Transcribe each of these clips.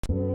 you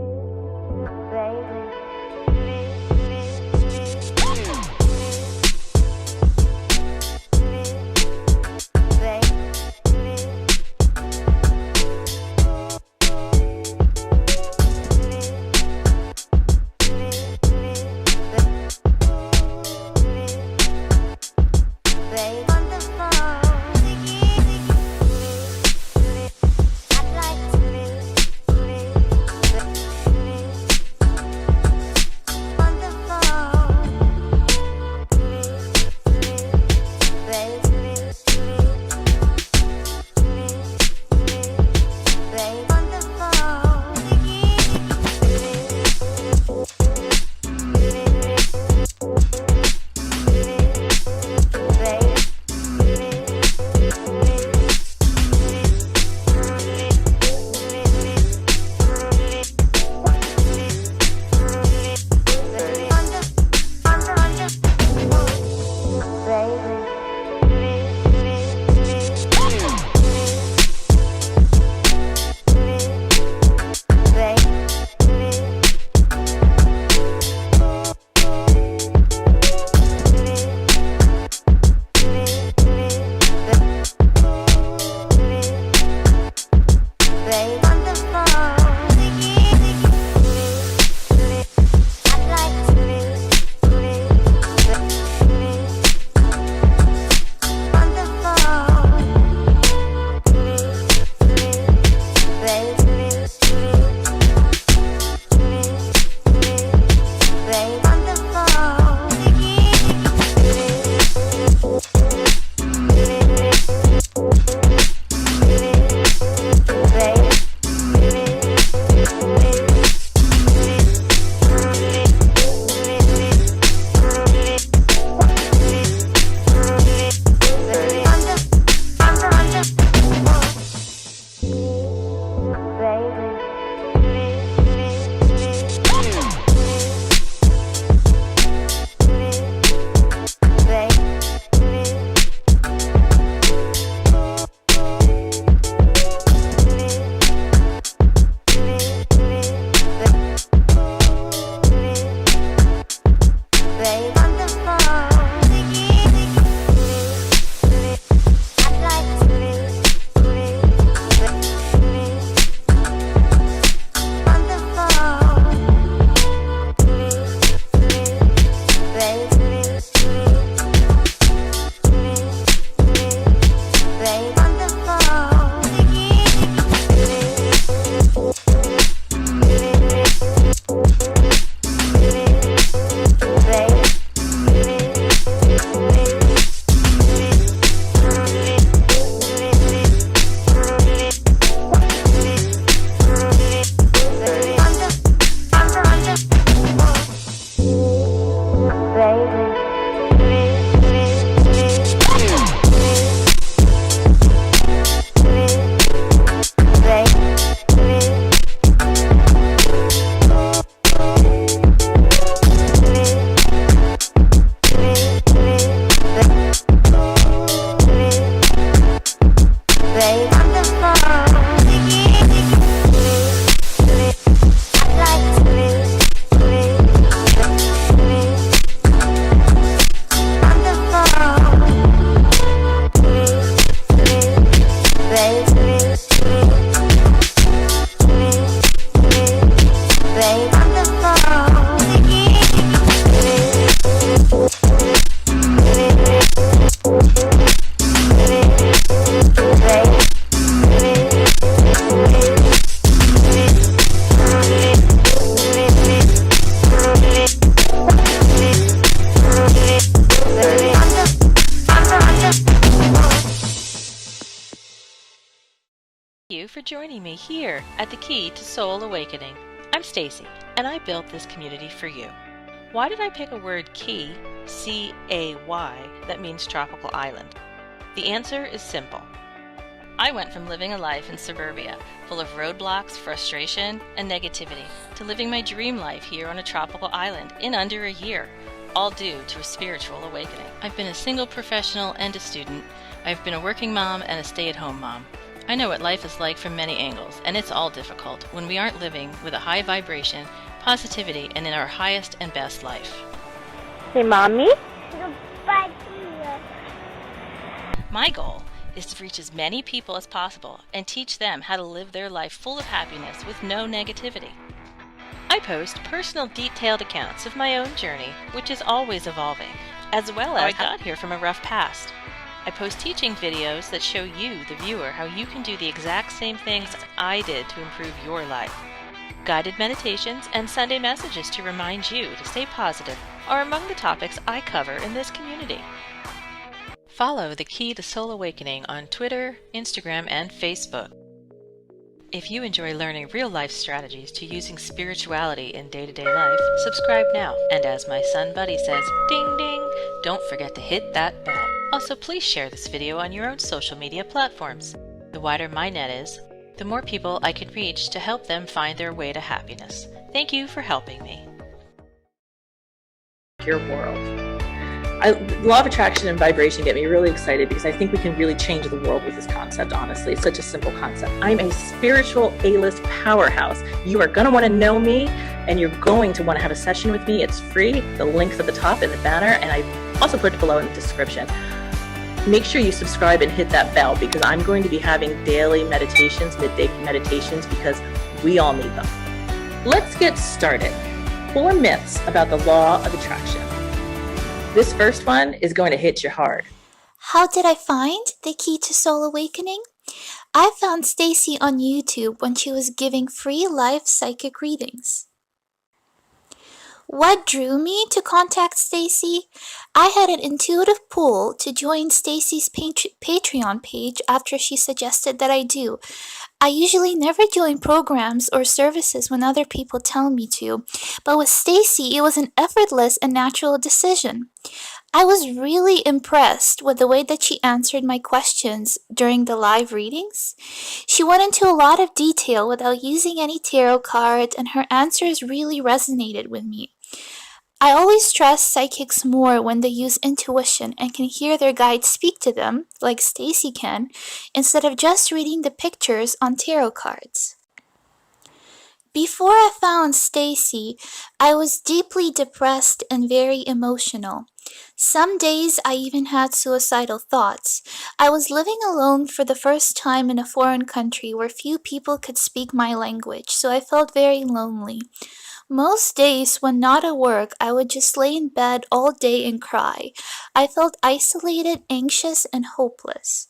for joining me here at the Key to Soul Awakening. I'm Stacy, and I built this community for you. Why did I pick a word key, C-A-Y, that means tropical island? The answer is simple. I went from living a life in suburbia, full of roadblocks, frustration, and negativity, to living my dream life here on a tropical island in under a year, all due to a spiritual awakening. I've been a single professional and a student. I've been a working mom and a stay-at-home mom. I know what life is like from many angles, and it's all difficult when we aren't living with a high vibration, positivity, and in our highest and best life. Say, Mommy? My goal is to reach as many people as possible and teach them how to live their life full of happiness with no negativity. I post personal detailed accounts of my own journey, which is always evolving, as well as how I got here from a rough past. I post teaching videos that show you, the viewer, how you can do the exact same things I did to improve your life. Guided meditations and Sunday messages to remind you to stay positive are among the topics I cover in this community. Follow The Key to Soul Awakening on Twitter, Instagram, and Facebook. If you enjoy learning real-life strategies to using spirituality in day-to-day life, subscribe now. And as my son Buddy says, ding ding, don't forget to hit that bell. Also, please share this video on your own social media platforms. The wider my net is, the more people I can reach to help them find their way to happiness. Thank you for helping me. Your world. Law of attraction and vibration get me really excited because I think we can really change the world with this concept, honestly. It's such a simple concept. I'm a spiritual A-list powerhouse. You are going to want to know me, and you're going to want to have a session with me. It's free. The link's at the top in the banner, and I also put it below in the description. Make sure you subscribe and hit that bell because I'm going to be having daily meditations, midday meditations, because we all need them. Let's get started. 4 myths about the law of attraction. This first one is going to hit you hard. How did I find the key to soul awakening? I found Stacy on YouTube when she was giving free live psychic readings. What drew me to contact Stacy? I had an intuitive pull to join Stacy's Patreon page after she suggested that I do. I usually never join programs or services when other people tell me to, but with Stacy, it was an effortless and natural decision. I was really impressed with the way that she answered my questions during the live readings. She went into a lot of detail without using any tarot cards, and her answers really resonated with me. I always trust psychics more when they use intuition and can hear their guides speak to them, like Stacy can, instead of just reading the pictures on tarot cards. Before I found Stacy, I was deeply depressed and very emotional. Some days I even had suicidal thoughts. I was living alone for the first time in a foreign country where few people could speak my language, so I felt very lonely. Most days when not at work, I would just lay in bed all day and cry. I felt isolated, anxious, and hopeless.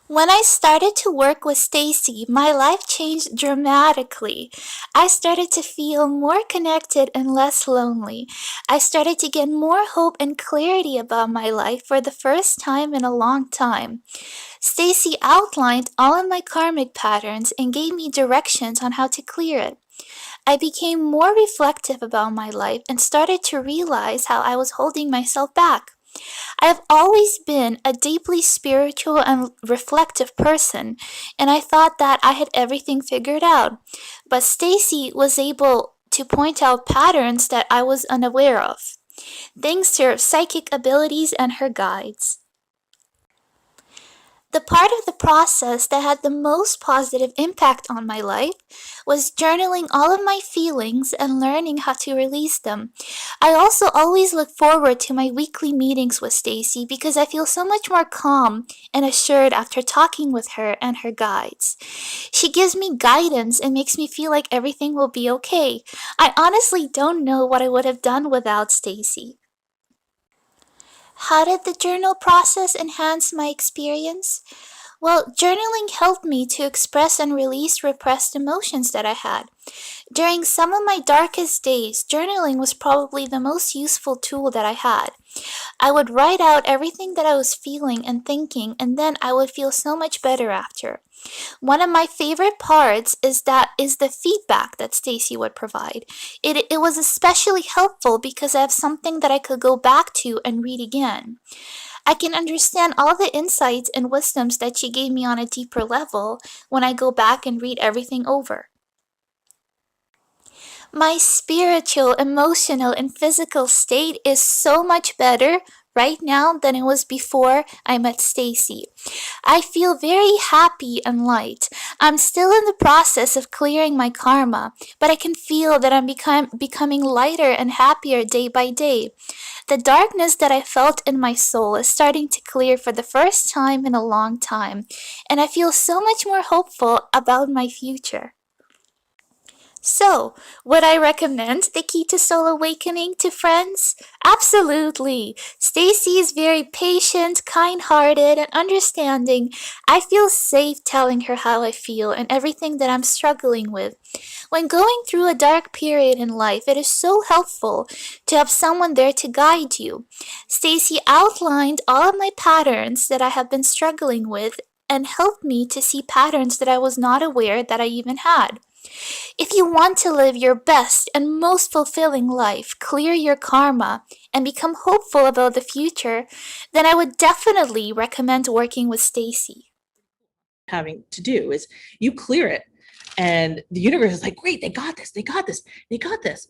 When I started to work with Stacy, my life changed dramatically. I started to feel more connected and less lonely. I started to get more hope and clarity about my life for the first time in a long time. Stacy outlined all of my karmic patterns and gave me directions on how to clear it. I became more reflective about my life and started to realize how I was holding myself back. I have always been a deeply spiritual and reflective person, and I thought that I had everything figured out. But Stacy was able to point out patterns that I was unaware of, thanks to her psychic abilities and her guides. The part of the process that had the most positive impact on my life was journaling all of my feelings and learning how to release them. I also always look forward to my weekly meetings with Stacy because I feel so much more calm and assured after talking with her and her guides. She gives me guidance and makes me feel like everything will be okay. I honestly don't know what I would have done without Stacy. How did the journal process enhance my experience? Well, journaling helped me to express and release repressed emotions that I had. During some of my darkest days, journaling was probably the most useful tool that I had. I would write out everything that I was feeling and thinking, and then I would feel so much better after. One of my favorite parts is the feedback that Stacy would provide. It was especially helpful because I have something that I could go back to and read again. I can understand all the insights and wisdoms that she gave me on a deeper level when I go back and read everything over. My spiritual, emotional, and physical state is so much better right now than it was before I met Stacy. I feel very happy and light. I'm still in the process of clearing my karma, but I can feel that I'm becoming lighter and happier day by day. The darkness that I felt in my soul is starting to clear for the first time in a long time, and I feel so much more hopeful about my future. So, would I recommend The Key to Soul Awakening to friends? Absolutely. Stacy is very patient, kind-hearted, and understanding. I feel safe telling her how I feel and everything that I'm struggling with. When going through a dark period in life, it is so helpful to have someone there to guide you. Stacy outlined all of my patterns that I have been struggling with and helped me to see patterns that I was not aware that I even had. If you want to live your best and most fulfilling life, clear your karma, and become hopeful about the future, then I would definitely recommend working with Stacy. Having to do is you clear it, and the universe is like, great, they got this, they got this, they got this.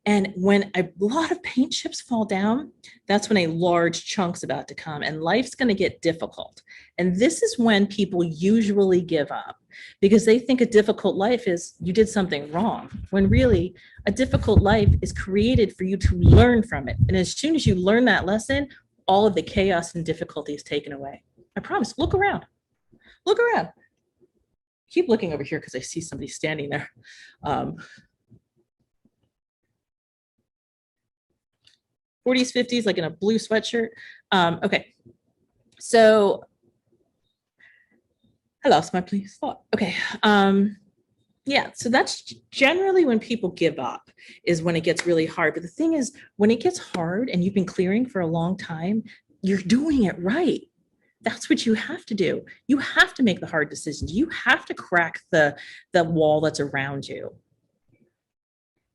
And when a lot of paint chips fall down, that's when a large chunk's about to come, and life's going to get difficult. And this is when people usually give up, because they think a difficult life is you did something wrong, when really a difficult life is created for you to learn from it. And as soon as you learn that lesson, all of the chaos and difficulty is taken away. I promise. Look around. Look around. Keep looking over here because I see somebody standing there. 40s, 50s, like in a blue sweatshirt. Okay, so I lost my please thought. Okay, yeah, so that's generally when people give up, is when it gets really hard. But the thing is, when it gets hard and you've been clearing for a long time, you're doing it right. That's what you have to do. You have to make the hard decisions. You have to crack the wall that's around you.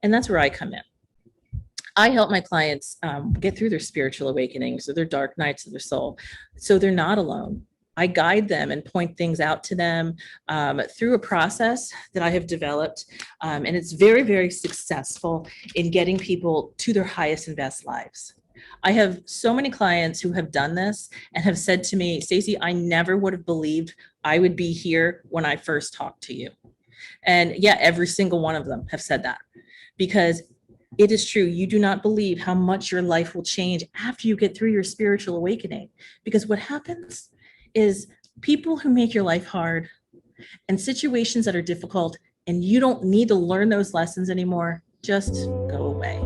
And that's where I come in. I help my clients get through their spiritual awakenings or their dark nights of their soul, so they're not alone. I guide them and point things out to them through a process that I have developed, and it's very, very successful in getting people to their highest and best lives. I have so many clients who have done this and have said to me, Stacey, I never would have believed I would be here when I first talked to you. And yeah, every single one of them have said that, because it is true. You do not believe how much your life will change after you get through your spiritual awakening. Because what happens is people who make your life hard and situations that are difficult, and you don't need to learn those lessons anymore, just go away.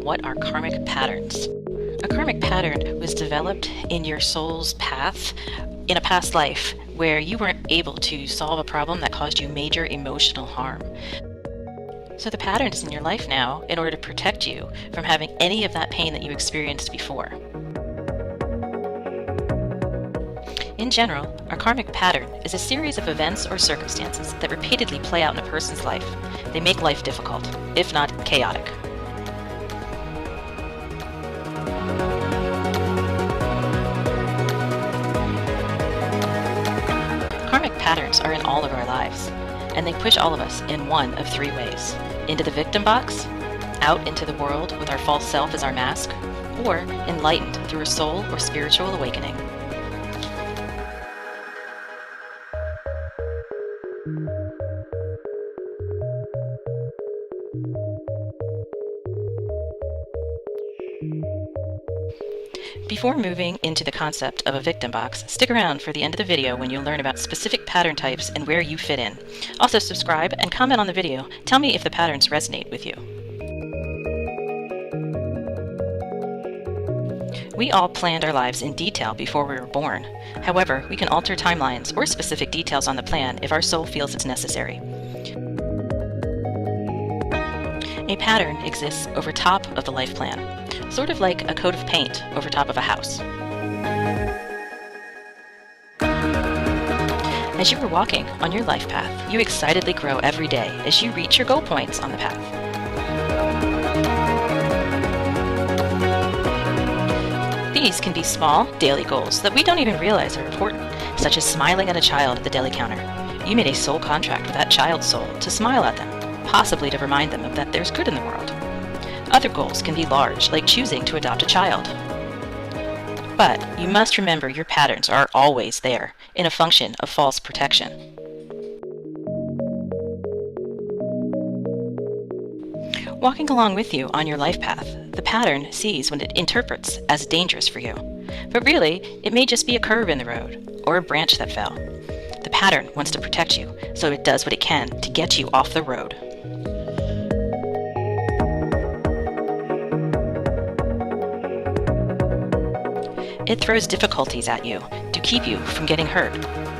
what are karmic patterns? A karmic pattern was developed in your soul's path in a past life where you weren't able to solve a problem that caused you major emotional harm. So the pattern is in your life now in order to protect you from having any of that pain that you experienced before. In general, a karmic pattern is a series of events or circumstances that repeatedly play out in a person's life. They make life difficult, if not chaotic. Karmic patterns are in all of our lives, and they push all of us in one of three ways: into the victim box, out into the world with our false self as our mask, or enlightened through a soul or spiritual awakening. Before moving into the concept of a victim box, stick around for the end of the video when you'll learn about specific pattern types and where you fit in. Also subscribe and comment on the video. Tell me if the patterns resonate with you. We all planned our lives in detail before we were born. However, we can alter timelines or specific details on the plan if our soul feels it's necessary. A pattern exists over top of the life plan, sort of like a coat of paint over top of a house. As you are walking on your life path, you excitedly grow every day as you reach your goal points on the path. These can be small, daily goals that we don't even realize are important, such as smiling at a child at the deli counter. You made a soul contract with that child's soul to smile at them, possibly to remind them of that there's good in the world. Other goals can be large, like choosing to adopt a child. But you must remember your patterns are always there, in a function of false protection. Walking along with you on your life path, the pattern sees what it interprets as dangerous for you. But really, it may just be a curve in the road, or a branch that fell. The pattern wants to protect you, so it does what it can to get you off the road. It throws difficulties at you to keep you from getting hurt,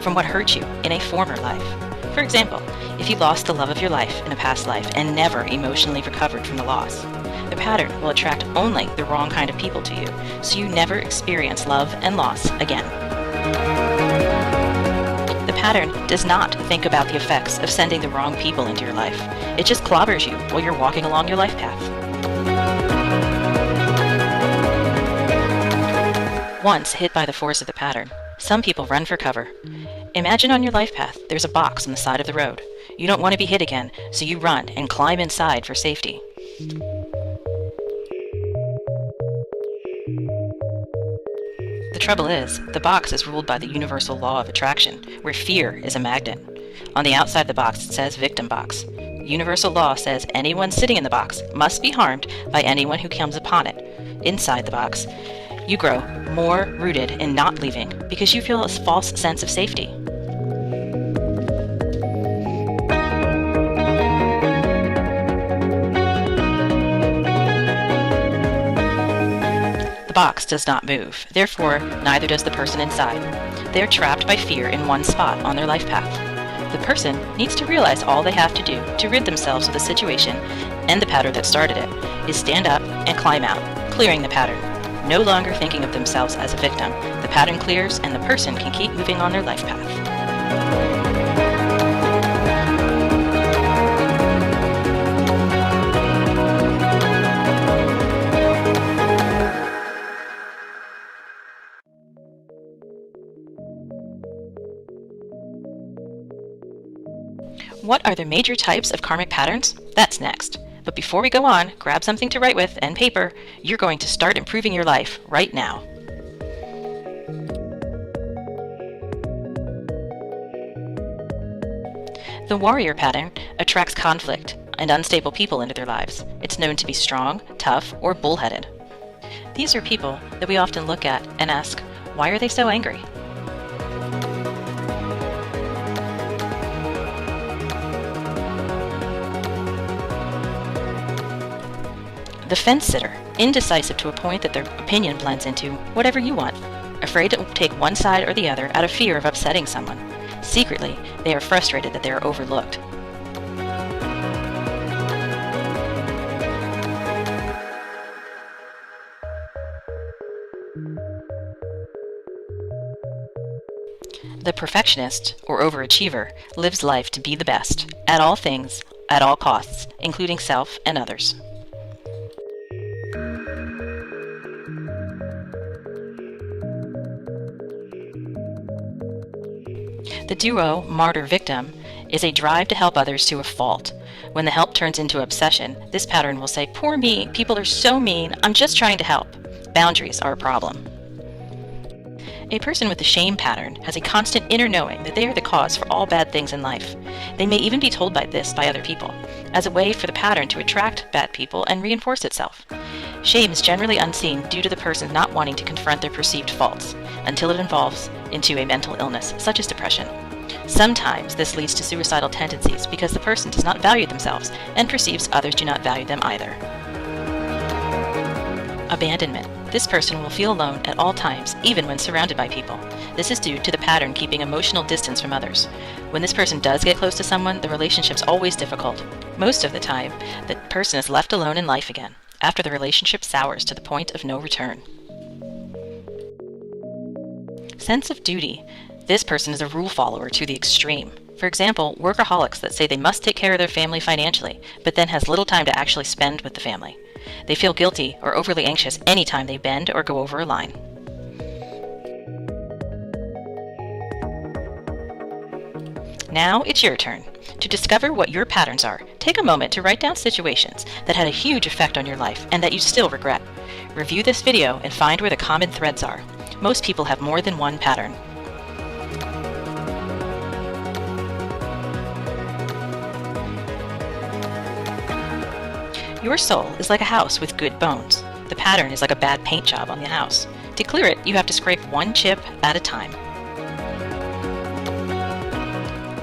from what hurt you in a former life. For example, if you lost the love of your life in a past life and never emotionally recovered from the loss, the pattern will attract only the wrong kind of people to you, so you never experience love and loss again. The pattern does not think about the effects of sending the wrong people into your life. It just clobbers you while you're walking along your life path. Once hit by the force of the pattern, some people run for cover. Imagine on your life path, there's a box on the side of the road. You don't want to be hit again, so you run and climb inside for safety. The trouble is, the box is ruled by the universal law of attraction, where fear is a magnet. On the outside of the box, it says victim box. Universal law says anyone sitting in the box must be harmed by anyone who comes upon it. Inside the box, you grow more rooted in not leaving because you feel a false sense of safety. The box does not move, therefore neither does the person inside. They are trapped by fear in one spot on their life path. The person needs to realize all they have to do to rid themselves of the situation and the pattern that started it is stand up and climb out, clearing the pattern. No longer thinking of themselves as a victim, the pattern clears and the person can keep moving on their life path. What are the major types of karmic patterns? That's next. But before we go on, grab something to write with and paper. You're going to start improving your life right now. The warrior pattern attracts conflict and unstable people into their lives. It's known to be strong, tough, or bullheaded. These are people that we often look at and ask, why are they so angry? The fence sitter, indecisive to a point that their opinion blends into whatever you want, afraid to take one side or the other out of fear of upsetting someone. Secretly, they are frustrated that they are overlooked. The perfectionist, or overachiever, lives life to be the best, at all things, at all costs, including self and others. The duo martyr-victim is a drive to help others to a fault. When the help turns into obsession, this pattern will say, poor me, people are so mean, I'm just trying to help. Boundaries are a problem. A person with the shame pattern has a constant inner knowing that they are the cause for all bad things in life. They may even be told by this by other people, as a way for the pattern to attract bad people and reinforce itself. Shame is generally unseen due to the person not wanting to confront their perceived faults, until it evolves into a mental illness, such as depression. Sometimes this leads to suicidal tendencies because the person does not value themselves and perceives others do not value them either. Abandonment. This person will feel alone at all times, even when surrounded by people. This is due to the pattern keeping emotional distance from others. When this person does get close to someone, the relationship's always difficult. Most of the time, the person is left alone in life again, after the relationship sours to the point of no return. Sense of duty. This person is a rule follower to the extreme. For example, workaholics that say they must take care of their family financially, but then has little time to actually spend with the family. They feel guilty or overly anxious anytime they bend or go over a line. Now it's your turn. To discover what your patterns are, take a moment to write down situations that had a huge effect on your life and that you still regret. Review this video and find where the common threads are. Most people have more than one pattern. Your soul is like a house with good bones. The pattern is like a bad paint job on the house. To clear it, you have to scrape one chip at a time.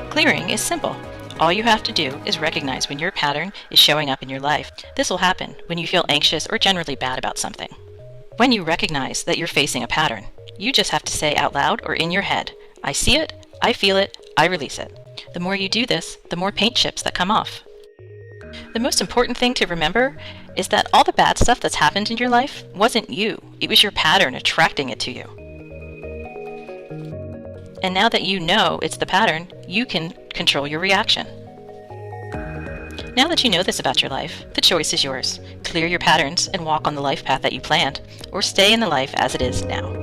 Clearing is simple. All you have to do is recognize when your pattern is showing up in your life. This will happen when you feel anxious or generally bad about something. When you recognize that you're facing a pattern, you just have to say out loud or in your head, I see it, I feel it, I release it. The more you do this, the more paint chips that come off. The most important thing to remember is that all the bad stuff that's happened in your life wasn't you. It was your pattern attracting it to you. And now that you know it's the pattern, you can control your reaction. Now that you know this about your life, the choice is yours. Clear your patterns and walk on the life path that you planned, or stay in the life as it is now.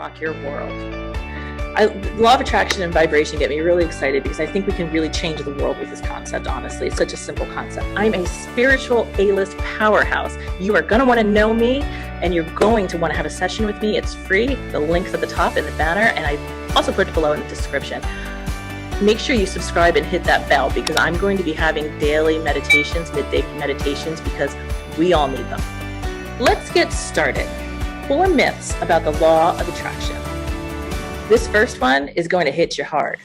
rock your world. Law of attraction and vibration get me really excited because I think we can really change the world with this concept, honestly. It's such a simple concept. I'm a spiritual A-list powerhouse. You are going to want to know me, and you're going to want to have a session with me. It's free. The link's at the top in the banner, and I also put it below in the description. make sure you subscribe and hit that bell, because I'm going to be having daily meditations, midday meditations, because we all need them. Let's get started. 4 myths about the law of attraction. This first one is going to hit you hard.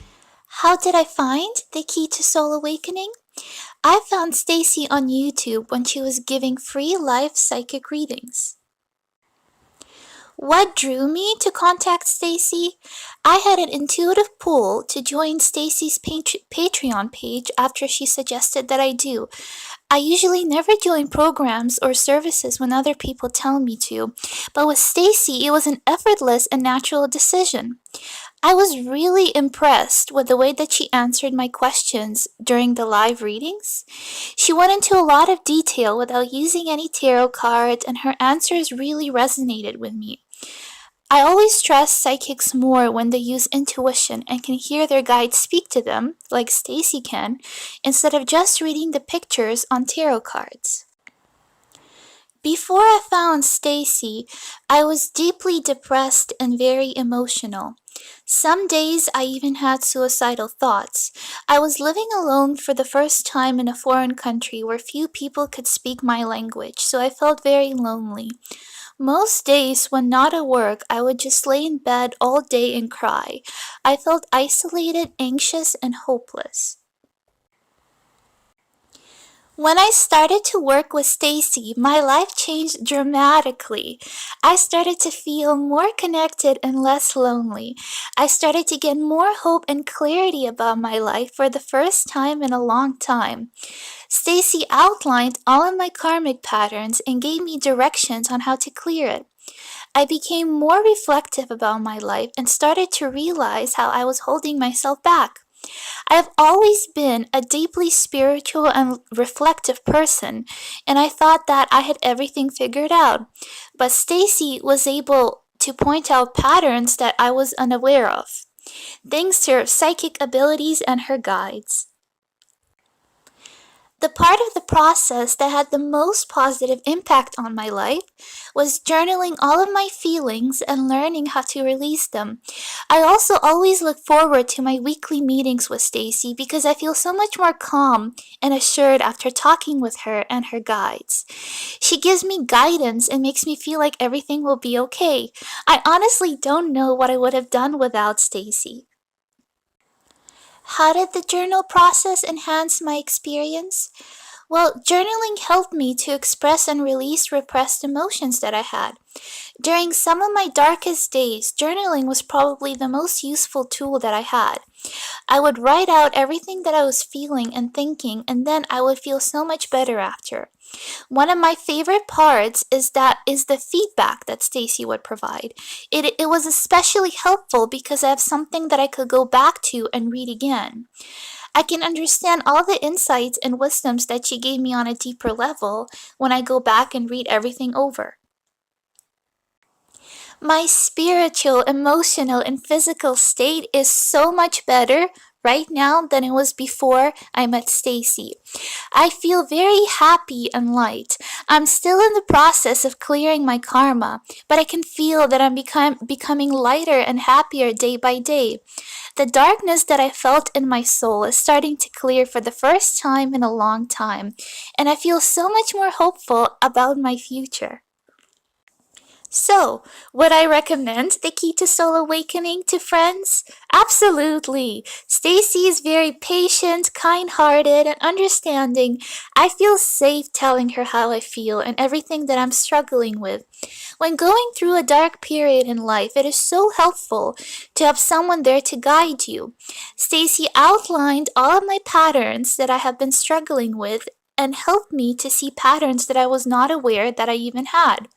How did I find the key to soul awakening? I found Stacy on YouTube when she was giving free live psychic readings. What drew me to contact Stacy? I had an intuitive pull to join Stacy's Patreon page after she suggested that I do. I usually never join programs or services when other people tell me to, but with Stacy, it was an effortless and natural decision. I was really impressed with the way that she answered my questions during the live readings. She went into a lot of detail without using any tarot cards, and her answers really resonated with me. I always trust psychics more when they use intuition and can hear their guides speak to them, like Stacy can, instead of just reading the pictures on tarot cards. Before I found Stacy, I was deeply depressed and very emotional. Some days I even had suicidal thoughts. I was living alone for the first time in a foreign country where few people could speak my language, so I felt very lonely. Most days when not at work, I would just lay in bed all day and cry. I felt isolated, anxious, and hopeless. When I started to work with Stacy, my life changed dramatically. I started to feel more connected and less lonely. I started to get more hope and clarity about my life for the first time in a long time. Stacy outlined all of my karmic patterns and gave me directions on how to clear it. I became more reflective about my life and started to realize how I was holding myself back. I have always been a deeply spiritual and reflective person, and I thought that I had everything figured out. But Stacy was able to point out patterns that I was unaware of, thanks to her psychic abilities and her guides. The part of the process that had the most positive impact on my life was journaling all of my feelings and learning how to release them. I also always look forward to my weekly meetings with Stacy because I feel so much more calm and assured after talking with her and her guides. She gives me guidance and makes me feel like everything will be okay. I honestly don't know what I would have done without Stacy. How did the journal process enhance my experience? Well, journaling helped me to express and release repressed emotions that I had. During some of my darkest days, journaling was probably the most useful tool that I had. I would write out everything that I was feeling and thinking, and then I would feel so much better after. One of my favorite parts is the feedback that Stacy would provide. It was especially helpful because I have something that I could go back to and read again. I can understand all the insights and wisdoms that she gave me on a deeper level when I go back and read everything over. My spiritual, emotional, and physical state is so much better right now than it was before I met Stacy. I feel very happy and light. I'm still in the process of clearing my karma, but I can feel that I'm becoming lighter and happier day by day. The darkness that I felt in my soul is starting to clear for the first time in a long time, and I feel so much more hopeful about my future. So, would I recommend the Key to Soul Awakening to friends? Absolutely! Stacy is very patient, kind-hearted, and understanding. I feel safe telling her how I feel and everything that I'm struggling with. When going through a dark period in life, it is so helpful to have someone there to guide you. Stacy outlined all of my patterns that I have been struggling with and helped me to see patterns that I was not aware that I even had.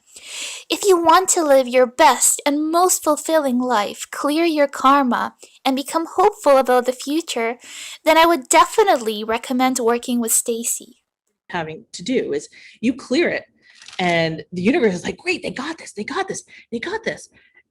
If you want to live your best and most fulfilling life, clear your karma, and become hopeful about the future, then I would definitely recommend working with Stacy. Having to do is you clear it, and the universe is like, great, they got this, they got this, they got this.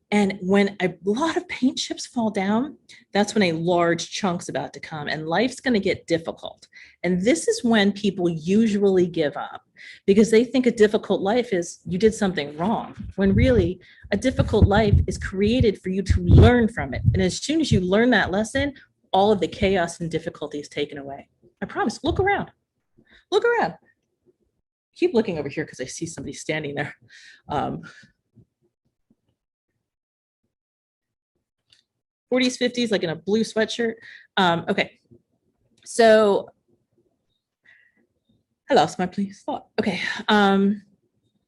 And when a lot of paint chips fall down, that's when a large chunk's about to come, and life's going to get difficult. And this is when people usually give up, because they think a difficult life is you did something wrong, when really a difficult life is created for you to learn from it. And as soon as you learn that lesson, all of the chaos and difficulty is taken away. I promise. Look around. Look around. Keep looking over here because I see somebody standing there. 40s, 50s, like in a blue sweatshirt. Okay. So I lost my place thought. Okay.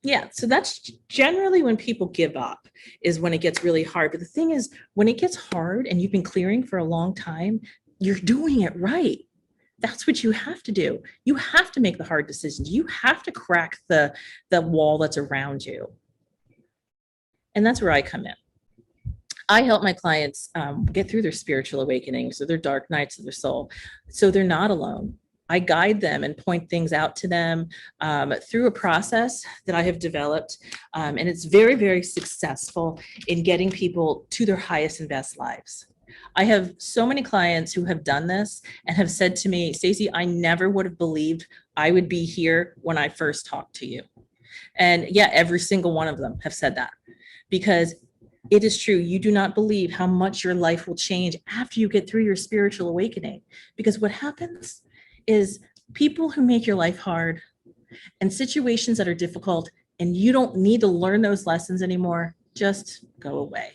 Yeah, so that's generally when people give up, is when it gets really hard. But the thing is, when it gets hard and you've been clearing for a long time, you're doing it right. That's what you have to do. You have to make the hard decisions. You have to crack the wall that's around you. And that's where I come in. I help my clients get through their spiritual awakenings or their dark nights of their soul, so they're not alone. I guide them and point things out to them through a process that I have developed. And it's very, very successful in getting people to their highest and best lives. I have so many clients who have done this and have said to me, Stacey, I never would have believed I would be here when I first talked to you. And yeah, every single one of them have said that, because it is true. You do not believe how much your life will change after you get through your spiritual awakening. Because what happens is people who make your life hard and situations that are difficult, and you don't need to learn those lessons anymore, just go away.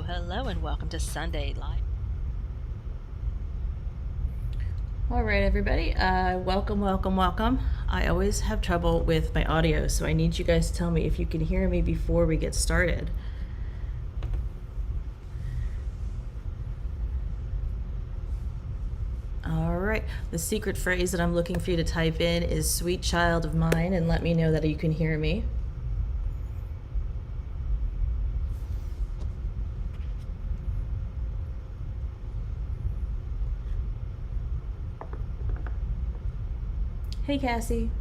Hello, and welcome to Sunday Live. All right, everybody. Welcome. I always have trouble with my audio, so I need you guys to tell me if you can hear me before we get started. All right. The secret phrase that I'm looking for you to type in is "sweet child of mine," and let me know that you can hear me. Hey, Cassie.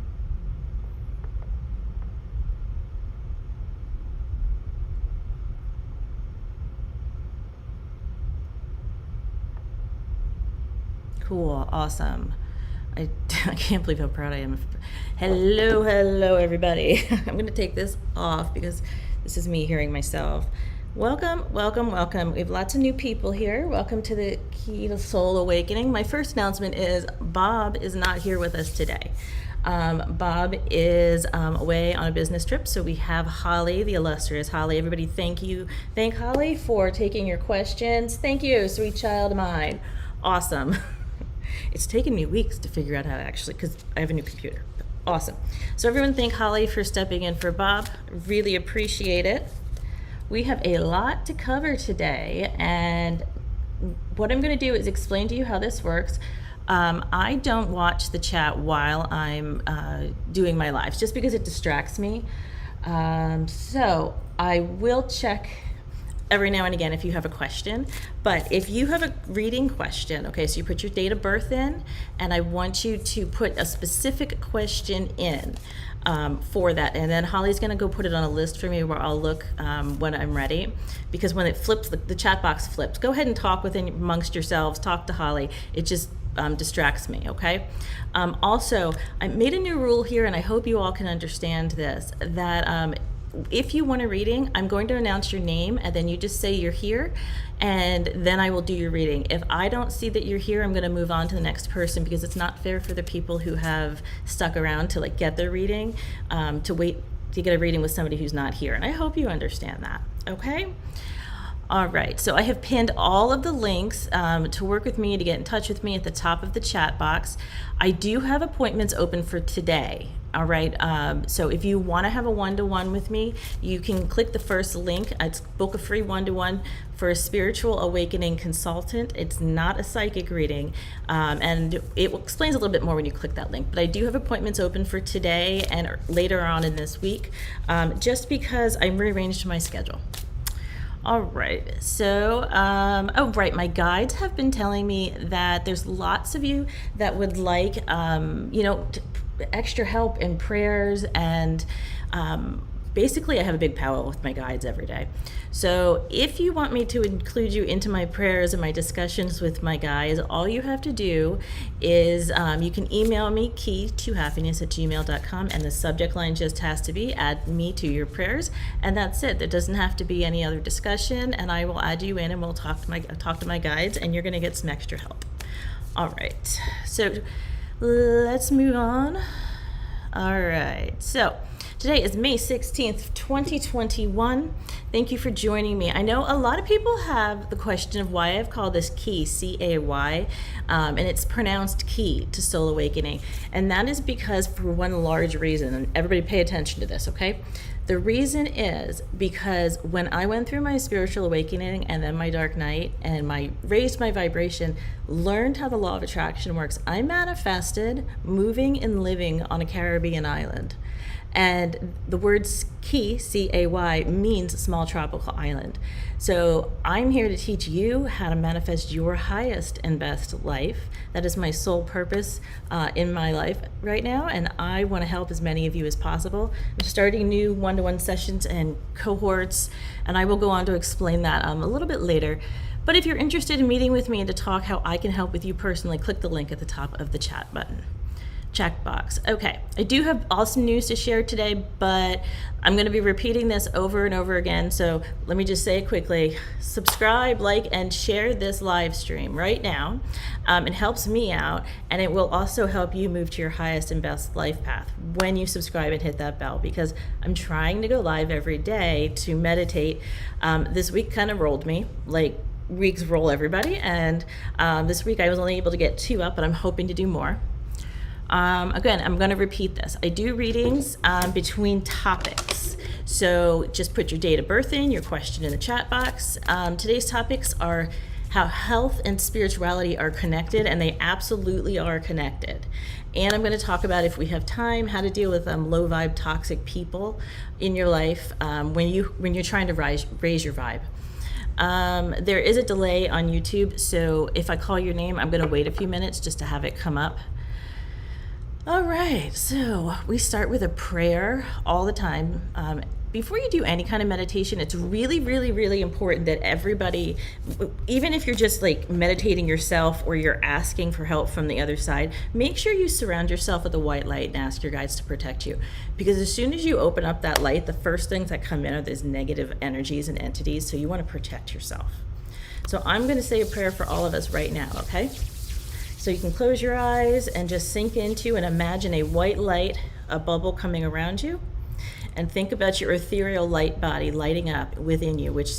Cool, awesome. I can't believe how proud I am. Hello, everybody. I'm going to take this off because this is me hearing myself. Welcome. We have lots of new people here. Welcome to the Key to Soul Awakening. My first announcement is Bob is not here with us today. Bob is away on a business trip, so we have Holly, the illustrious Holly. Everybody, thank you. Thank Holly for taking your questions. Thank you, sweet child of mine. Awesome. It's taken me weeks to figure out how to actually, because I have a new computer. Awesome. So everyone, thank Holly for stepping in for Bob. Really appreciate it. We have a lot to cover today, and what I'm going to do is explain to you how this works. I don't watch the chat while I'm doing my lives, just because it distracts me. So I will check every now and again if you have a question. But if you have a reading question, okay, so you put your date of birth in, and I want you to put a specific question in for that. And then Holly's going to go put it on a list for me where I'll look when I'm ready. Because when it flips, the chat box flips. Go ahead and talk amongst yourselves. Talk to Holly. It just distracts me, okay? Also, I made a new rule here, and I hope you all can understand this, that if you want a reading, I'm going to announce your name, and then you just say you're here, and then I will do your reading. If I don't see that you're here, I'm going to move on to the next person, because it's not fair for the people who have stuck around to get their reading to wait to get a reading with somebody who's not here. And I hope you understand that, okay? All right, so I have pinned all of the links to work with me, to get in touch with me at the top of the chat box. I do have appointments open for today. All right, so if you want to have a one-to-one with me, you can click the first link. It's book a free one-to-one for a spiritual awakening consultant. It's not a psychic reading, and it explains a little bit more when you click that link. But I do have appointments open for today and later on in this week, just because I rearranged my schedule. All right, so, oh, right, my guides have been telling me that there's lots of you that would like, extra help in prayers, and basically I have a big powwow with my guides every day. So if you want me to include you into my prayers and my discussions with my guides, all you have to do is you can email me key2happiness@gmail.com, and the subject line just has to be add me to your prayers, and that's it. There doesn't have to be any other discussion, and I will add you in, and we'll talk to my guides, and you're going to get some extra help. All right, so let's move on. All right, so today is May 16th, 2021. Thank you for joining me. I know a lot of people have the question of why I've called this key, C-A-Y, and it's pronounced key to soul awakening. And that is because, for one large reason, and everybody pay attention to this, okay? The reason is because when I went through my spiritual awakening and then my dark night and raised my vibration, learned how the law of attraction works, I manifested moving and living on a Caribbean island. And the word key, C-A-Y, means small tropical island. So I'm here to teach you how to manifest your highest and best life. That is my sole purpose in my life right now, and I want to help as many of you as possible. I'm starting new one-to-one sessions and cohorts, and I will go on to explain that a little bit later. But if you're interested in meeting with me and to talk how I can help with you personally, click the link at the top of the chat button. Checkbox. Okay, I do have awesome news to share today, but I'm going to be repeating this over and over again, so let me just say it quickly. Subscribe, like, and share this live stream right now. It helps me out, and it will also help you move to your highest and best life path when you subscribe and hit that bell, because I'm trying to go live every day to meditate. This week kind of rolled me, like weeks roll everybody, and this week I was only able to get 2 up, but I'm hoping to do more. Again, I'm going to repeat this. I do readings between topics. So just put your date of birth in, your question in the chat box. Today's topics are how health and spirituality are connected, and they absolutely are connected. And I'm going to talk about, if we have time, how to deal with low vibe toxic people in your life when you're trying to raise your vibe. There is a delay on YouTube, so if I call your name, I'm going to wait a few minutes just to have it come up. All right, so we start with a prayer all the time. Before you do any kind of meditation, it's really, really, really important that everybody, even if you're just meditating yourself or you're asking for help from the other side, make sure you surround yourself with a white light and ask your guides to protect you. Because as soon as you open up that light, the first things that come in are these negative energies and entities, so you want to protect yourself. So I'm going to say a prayer for all of us right now, okay? So you can close your eyes and just sink into and imagine a white light, a bubble coming around you, and think about your ethereal light body lighting up within you, which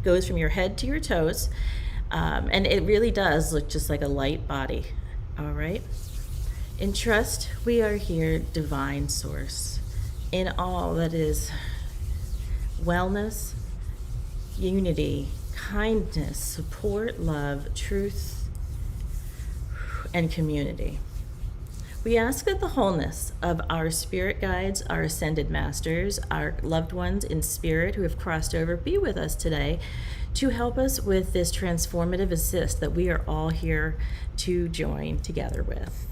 goes from your head to your toes, and it really does look just like a light body. All right? In trust, we are here, divine source, in all that is wellness, unity, kindness, support, love, truth, and community. We ask that the wholeness of our spirit guides, our ascended masters, our loved ones in spirit who have crossed over be with us today to help us with this transformative assist that we are all here to join together with.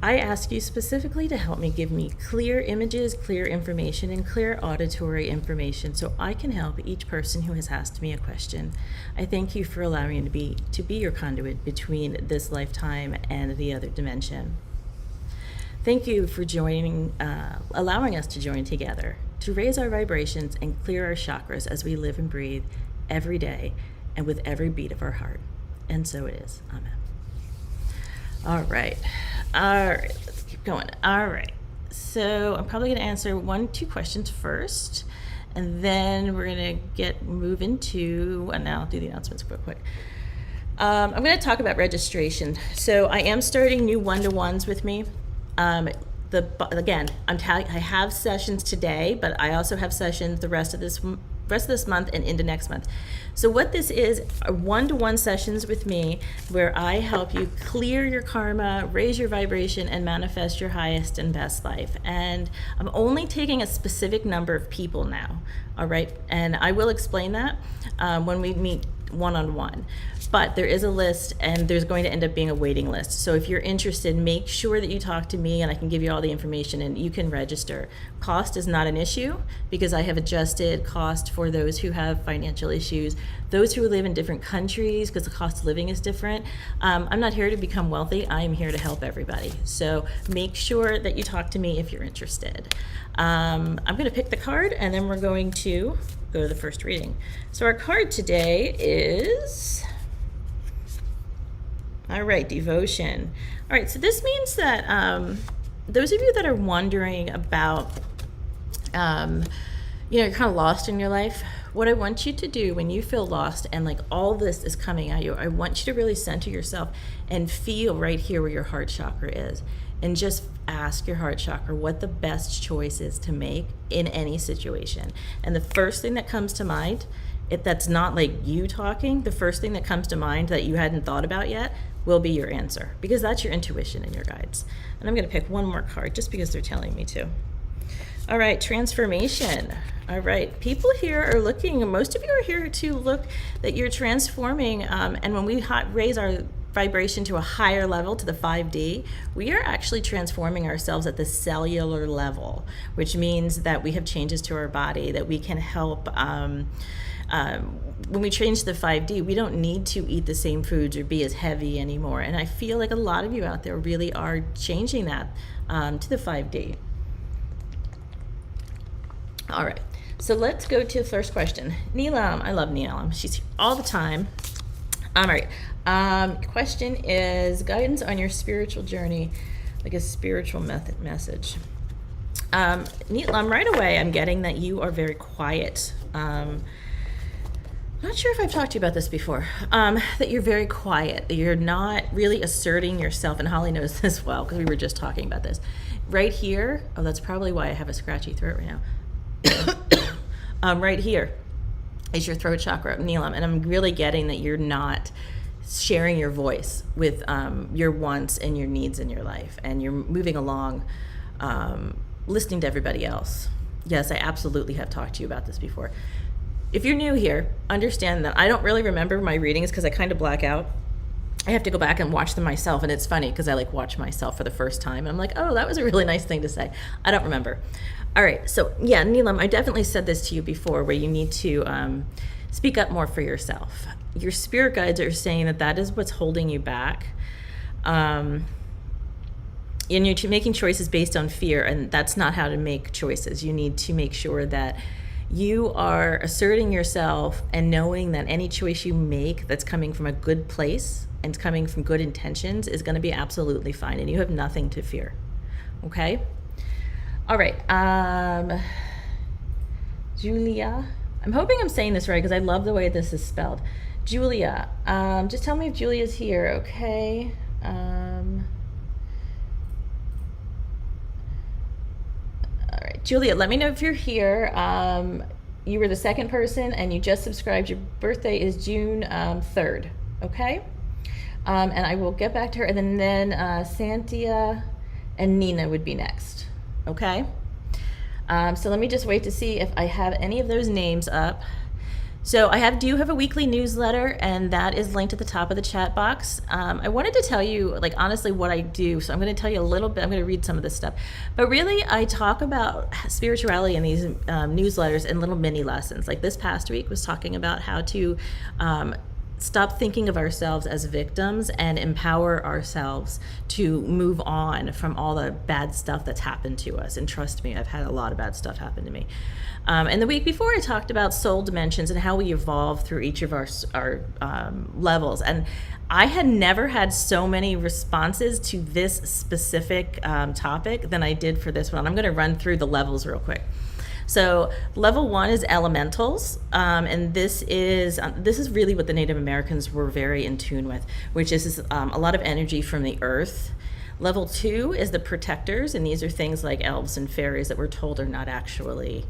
I ask you specifically to help me give me clear images, clear information, and clear auditory information so I can help each person who has asked me a question. I thank you for allowing me to be your conduit between this lifetime and the other dimension. Thank you for allowing us to join together to raise our vibrations and clear our chakras as we live and breathe every day and with every beat of our heart. And so it is. Amen. All right, let's keep going. All right, so I'm probably gonna answer 2 questions first, and then we're gonna move into, and now I'll do the announcements real quick. I'm gonna talk about registration. So I am starting new one-to-ones with me. Again, I have sessions today, but I also have sessions the rest of this month and into next month. So what this is are one-to-one sessions with me where I help you clear your karma, raise your vibration, and manifest your highest and best life. And I'm only taking a specific number of people now, all right? And I will explain that when we meet one-on-one. But there is a list, and there's going to end up being a waiting list. So if you're interested, make sure that you talk to me and I can give you all the information and you can register. Cost is not an issue because I have adjusted cost for those who have financial issues, those who live in different countries because the cost of living is different. I'm not here to become wealthy. I am here to help everybody. So make sure that you talk to me if you're interested. I'm going to pick the card and then we're going to go to the first reading. So our card today is, all right, devotion. All right, so this means that those of you that are wondering about, you're kind of lost in your life, what I want you to do when you feel lost and like all this is coming at you, I want you to really center yourself and feel right here where your heart chakra is. And just ask your heart chakra what the best choice is to make in any situation. And the first thing that comes to mind, if that's not like you talking, the first thing that comes to mind that you hadn't thought about yet will be your answer, because that's your intuition and your guides. And I'm going to pick one more card just because they're telling me to. All right, transformation. All right, people here are looking, most of you are here to look that you're transforming. And when we raise our vibration to a higher level, to the 5D, we are actually transforming ourselves at the cellular level, which means that we have changes to our body, that we can help. When we change the 5D, we don't need to eat the same foods or be as heavy anymore. And I feel like a lot of you out there really are changing that to the 5D. All right, so let's go to the first question. Neelam, I love Neelam. She's here all the time. All right. Question is guidance on your spiritual journey, like a spiritual message. Neelam, right away, I'm getting that you are very quiet. Not sure if I've talked to you about this before, that you're very quiet, that you're not really asserting yourself, and Holly knows this well because we were just talking about this. Right here, oh, that's probably why I have a scratchy throat right now. Right here is your throat chakra, Neelam, and I'm really getting that you're not sharing your voice with your wants and your needs in your life, and you're moving along, listening to everybody else. Yes, I absolutely have talked to you about this before. If you're new here, understand that I don't really remember my readings because I kind of black out. I have to go back and watch them myself, and it's funny because I like watch myself for the first time and I'm like, oh, that was a really nice thing to say. I don't remember. All right, so yeah, Neelam, I definitely said this to you before, where you need to speak up more for yourself. Your spirit guides are saying that that is what's holding you back. And you're making choices based on fear, and that's not how to make choices. You need to make sure that you are asserting yourself and knowing that any choice you make that's coming from a good place and coming from good intentions is going to be absolutely fine, and you have nothing to fear. Okay? All right. Julia, I'm hoping I'm saying this right because I love the way this is spelled. Julia, just tell me if Julia's here, okay? All right, Julia, let me know if you're here. You were the second person and you just subscribed. Your birthday is June 3rd, okay? And I will get back to her. And then Santia, and Nina would be next. Okay? So let me just wait to see if I have any of those names up. So I do have a weekly newsletter, and that is linked at the top of the chat box. I wanted to tell you, like, honestly, what I do. So I'm going to tell you a little bit. I'm going to read some of this stuff. But really, I talk about spirituality in these newsletters in little mini lessons. Like this past week was talking about how to stop thinking of ourselves as victims and empower ourselves to move on from all the bad stuff that's happened to us. And trust me, I've had a lot of bad stuff happen to me. And the week before, I talked about soul dimensions and how we evolve through each of our levels. And I had never had so many responses to this specific topic than I did for this one. I'm going to run through the levels real quick. So level 1 is elementals, and this is really what the Native Americans were very in tune with, which is a lot of energy from the earth. Level 2 is the protectors, and these are things like elves and fairies that we're told are not actually,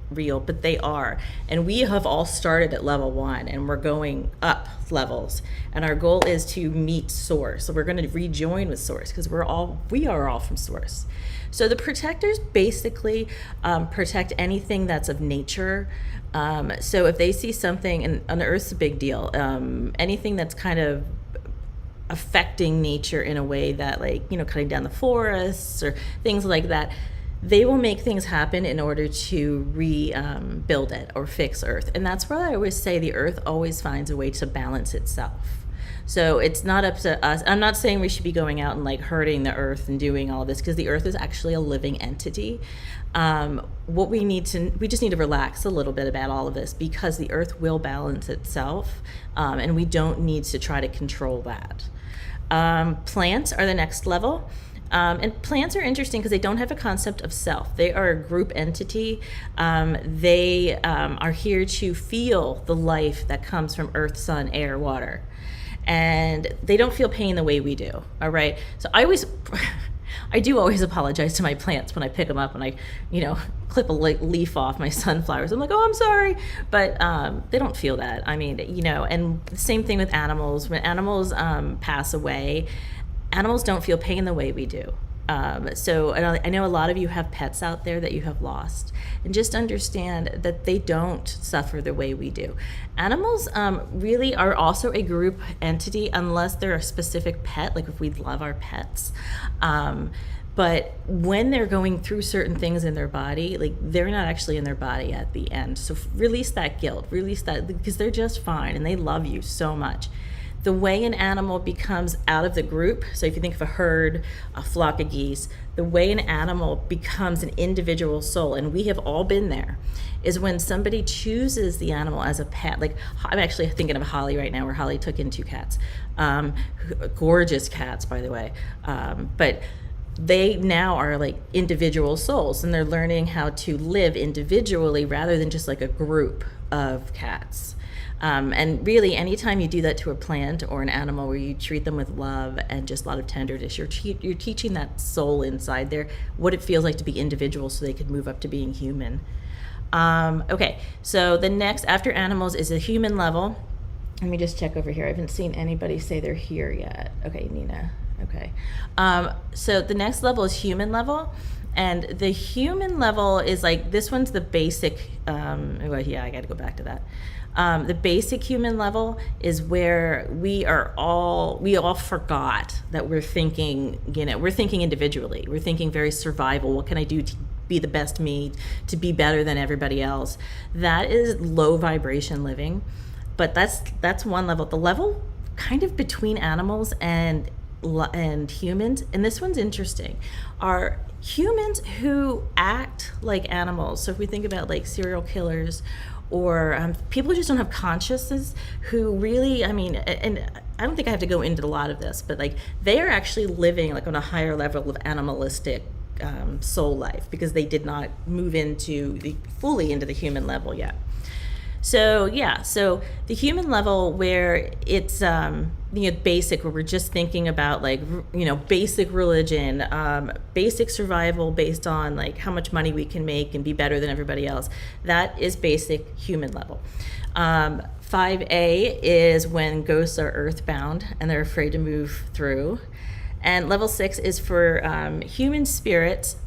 real, but they are. And we have all started at level 1, and we're going up levels. And our goal is to meet Source. So we're going to rejoin with Source because we are all from Source. So the protectors basically protect anything that's of nature. So if they see something, and on the Earth's a big deal, anything that's kind of affecting nature in a way that, like, cutting down the forests or things like that, they will make things happen in order to rebuild it or fix Earth. And that's why I always say the Earth always finds a way to balance itself. So it's not up to us. I'm not saying we should be going out and like hurting the Earth and doing all this, because the Earth is actually a living entity. We just need to relax a little bit about all of this, because the Earth will balance itself, and we don't need to try to control that. Plants are the next level. And plants are interesting because they don't have a concept of self. They are a group entity. They are here to feel the life that comes from earth, sun, air, water. And they don't feel pain the way we do, all right? So I do always apologize to my plants when I pick them up and I, clip a leaf off my sunflowers. I'm like, oh, I'm sorry. But they don't feel that. I mean, and the same thing with animals. When animals pass away, animals don't feel pain the way we do. So I know a lot of you have pets out there that you have lost, and just understand that they don't suffer the way we do. Animals really are also a group entity unless they're a specific pet, like if we love our pets. But when they're going through certain things in their body, like they're not actually in their body at the end. So release that guilt, release that, because they're just fine and they love you so much. The way an animal becomes out of the group, so if you think of a herd, a flock of geese, the way an animal becomes an individual soul, and we have all been there, is when somebody chooses the animal as a pet. Like, I'm actually thinking of Holly right now, where Holly took in 2 cats. Gorgeous cats, by the way. But they now are like individual souls, and they're learning how to live individually rather than just like a group of cats. And really, anytime you do that to a plant or an animal, where you treat them with love and just a lot of tenderness, you're teaching that soul inside there what it feels like to be individual, so they could move up to being human. Okay, so the next after animals is a human level. Let me just check over here. I haven't seen anybody say they're here yet. Okay, Nina. Okay. So the next level is human level. And the human level is like, this one's the basic, I got to go back to that. The basic human level is where we all forgot that we're thinking, we're thinking individually. We're thinking very survival. What can I do to be the best me, to be better than everybody else? That is low vibration living. But that's one level. The level kind of between animals and humans, and this one's interesting, are humans who act like animals. So if we think about like serial killers or people who just don't have consciousness, who really, and I don't think I have to go into a lot of this, but like they are actually living like on a higher level of animalistic soul life, because they did not move fully into the human level yet. So the human level, where it's basic, where we're just thinking about like basic religion, basic survival based on like how much money we can make and be better than everybody else. That is basic human level. 5A is when ghosts are earthbound and they're afraid to move through. And level 6 is for human spirits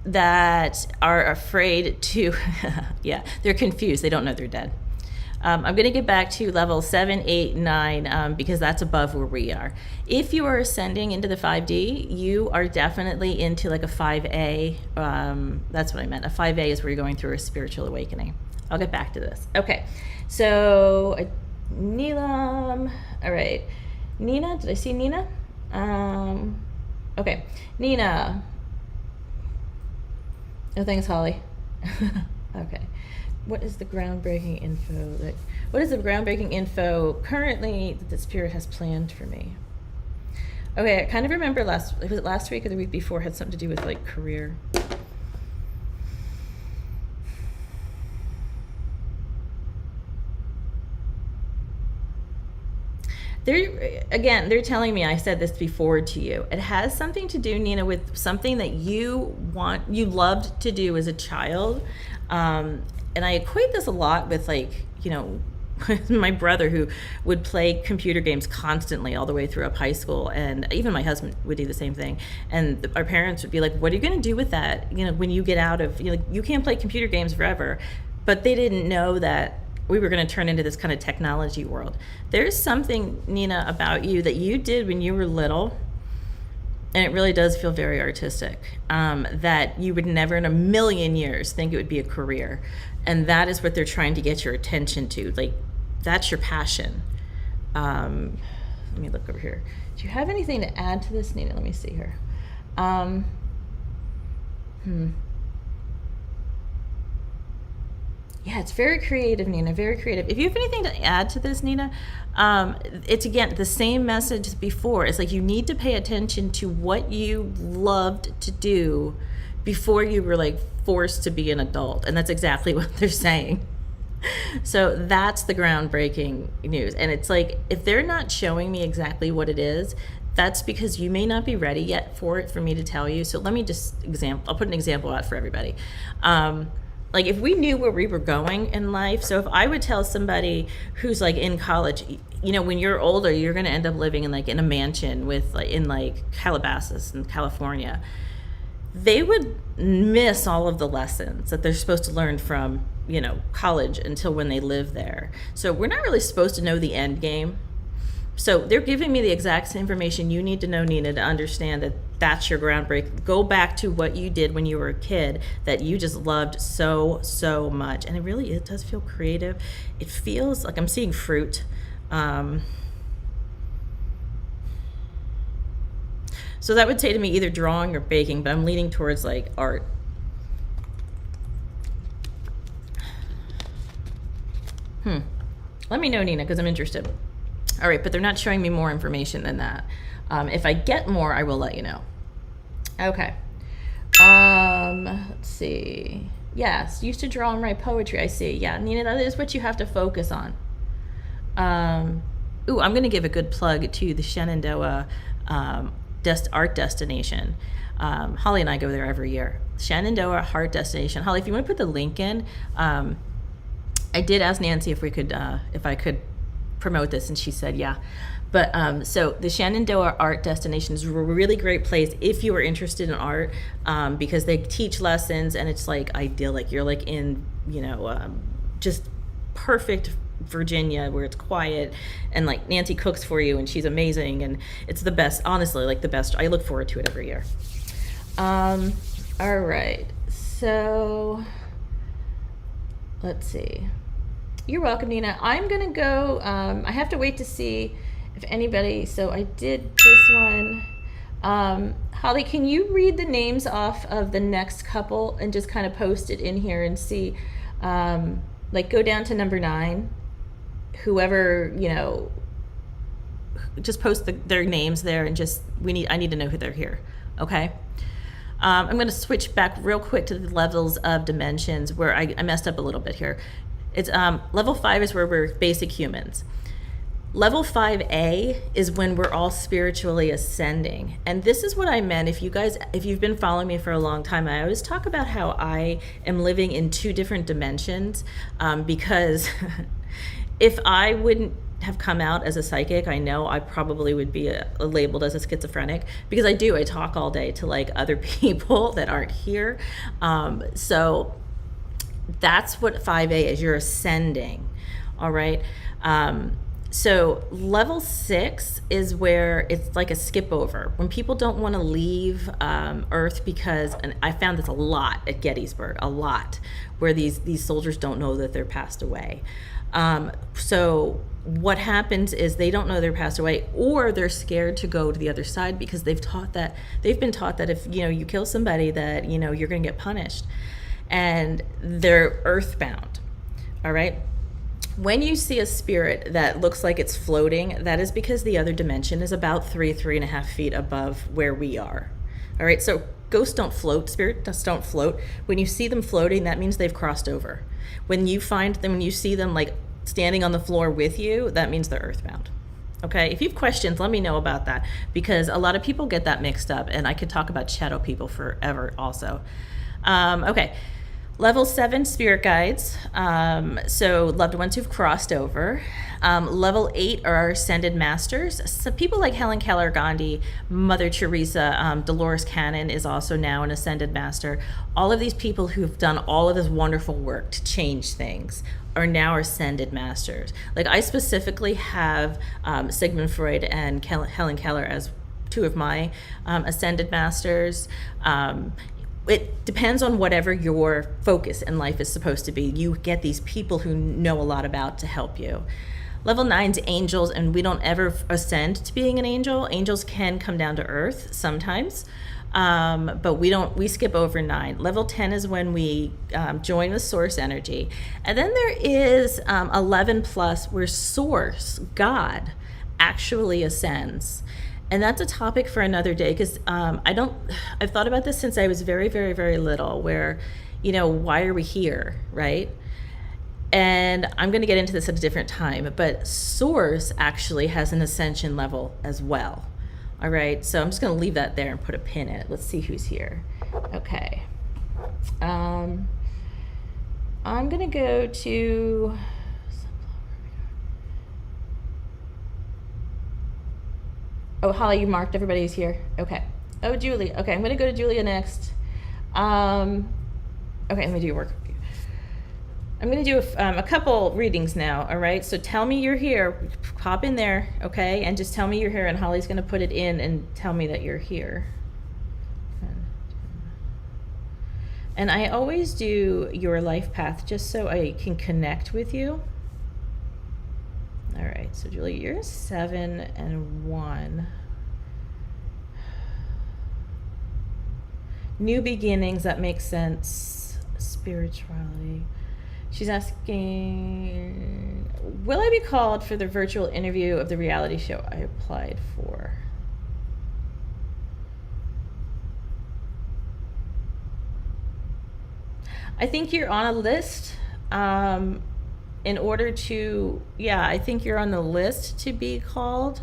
that are afraid to, yeah, they're confused. They don't know they're dead. I'm going to get back to level 7, 8, 9 because that's above where we are. If you are ascending into the 5D, you are definitely into like a 5A. That's what I meant. A 5A is where you're going through a spiritual awakening. I'll get back to this. Okay, so Neelam. All right, Nina. Did I see Nina? Okay, Nina. Oh, thanks, Holly. Okay. What is the groundbreaking info currently that the spirit has planned for me? Okay, I kind of remember was it last week or the week before, had something to do with like career. They're telling me, I said this before to you, it has something to do, Nina, with something that you loved to do as a child. And I equate this a lot with, like, you know, my brother, who would play computer games constantly all the way through up high school, and even my husband would do the same thing. And our parents would be like, what are you going to do with that, you know, when you get out of, you know, you can't play computer games forever. But they didn't know that we were going to turn into this kind of technology world. There's something, Nina, about you that you did when you were little, and it really does feel very artistic, that you would never in a million years think it would be a career. And that is what they're trying to get your attention to. Like, that's your passion. Let me look over here. Do you have anything to add to this, Nina? Let me see here. Yeah, it's very creative, Nina, very creative. If you have anything to add to this, Nina, it's, again, the same message as before. It's like you need to pay attention to what you loved to do before you were, like, forced to be an adult. And that's exactly what they're saying. So that's the groundbreaking news. And it's like, if they're not showing me exactly what it is, that's because you may not be ready yet for it, for me to tell you. So let me just I'll put an example out for everybody. Like, if we knew where we were going in life, so if I would tell somebody who's, like, in college, you know, when you're older, you're going to end up living in, like, in a mansion with, like, in, like, Calabasas in California, they would miss all of the lessons that they're supposed to learn from, you know, college until when they live there. So we're not really supposed to know the end game. So they're giving me the exact information you need to know, Nina, to understand that that's your groundbreak. Go back to what you did when you were a kid that you just loved so, so much. And it does feel creative. It feels like I'm seeing fruit. So that would say to me either drawing or baking, but I'm leaning towards, like, art. Let me know, Nina, because I'm interested. All right, but they're not showing me more information than that. If I get more, I will let you know. Okay. Let's see. Yes, used to draw and write poetry, I see. Yeah, Nina, that is what you have to focus on. I'm going to give a good plug to the Shenandoah Art Destination. Holly and I go there every year. Shenandoah Art Destination. Holly, if you want to put the link in, I did ask Nancy if I could promote this, and she said yeah. But so the Shenandoah Art Destination is a really great place if you are interested in art, because they teach lessons, and it's like idyllic. You're like in, you know, just perfect Virginia, where it's quiet, and, like, Nancy cooks for you, and she's amazing, and it's the best, honestly, like the best. I look forward to it every year. All right, so let's see. You're welcome, Nina. I'm gonna go. I have to wait to see if anybody. So I did this one. Holly, can you read the names off of the next couple and just kind of post it in here and see? Like, go down to number 9. Whoever, you know, just post their names there, and just I need to know who they're here. Okay. I'm going to switch back real quick to the levels of dimensions where I messed up a little bit here. It's level 5 is where we're basic humans. Level 5A is when we're all spiritually ascending. And this is what I meant. If you've been following me for a long time, I always talk about how I am living in 2 different dimensions, because if I have come out as a psychic, I know I probably would be labeled as a schizophrenic, because I do. I talk all day to like other people that aren't here. So that's what 5A is. You're ascending. All right. So level 6 is where it's like a skip over. When people don't want to leave Earth because, and I found this a lot at Gettysburg, a lot, where these soldiers don't know that they're passed away. So what happens is they don't know they're passed away, or they're scared to go to the other side because they've been taught that if you kill somebody that you're going to get punished, and they're earthbound. All right. When you see a spirit that looks like it's floating, that is because the other dimension is about 3.5 feet above where we are. All right, so ghosts don't float, spirits don't float. When you see them floating, that means they've crossed over. When you see them like standing on the floor with you, that means they're earthbound. Okay, if you have questions, let me know about that, because a lot of people get that mixed up, and I could talk about shadow people forever also. Okay. Level 7, spirit guides, so loved ones who've crossed over. Level 8 are our ascended masters. So people like Helen Keller, Gandhi, Mother Teresa, Dolores Cannon is also now an ascended master. All of these people who've done all of this wonderful work to change things are now ascended masters. Like I specifically have Sigmund Freud and Helen Keller as two of my ascended masters. It depends on whatever your focus in life is supposed to be. You get these people who know a lot about to help you. Level 9's angels, and we don't ever ascend to being an angel. Angels can come down to earth sometimes, but we skip over 9. Level 10 is when we join with source energy. And then there is 11 plus, where source, God, actually ascends. And that's a topic for another day, because I've thought about this since I was very, very, very little, where, why are we here, right? And I'm going to get into this at a different time, but source actually has an ascension level as well. All right, so I'm just going to leave that there and put a pin in it. Let's see who's here. Okay. I'm going to go to... Oh, Holly, you marked everybody who's here? Okay. Oh, Julie. Okay, I'm going to go to Julia next. Okay, let me do your work. I'm going to do a couple readings now, all right? So tell me you're here. Pop in there, okay? And just tell me you're here, and Holly's going to put it in and tell me that you're here. And I always do your life path just so I can connect with you. All right, so Julie, you're 7 and 1. New beginnings, that makes sense. Spirituality. She's asking, will I be called for the virtual interview of the reality show I applied for? I think you're on a list. In order to, I think you're on the list to be called.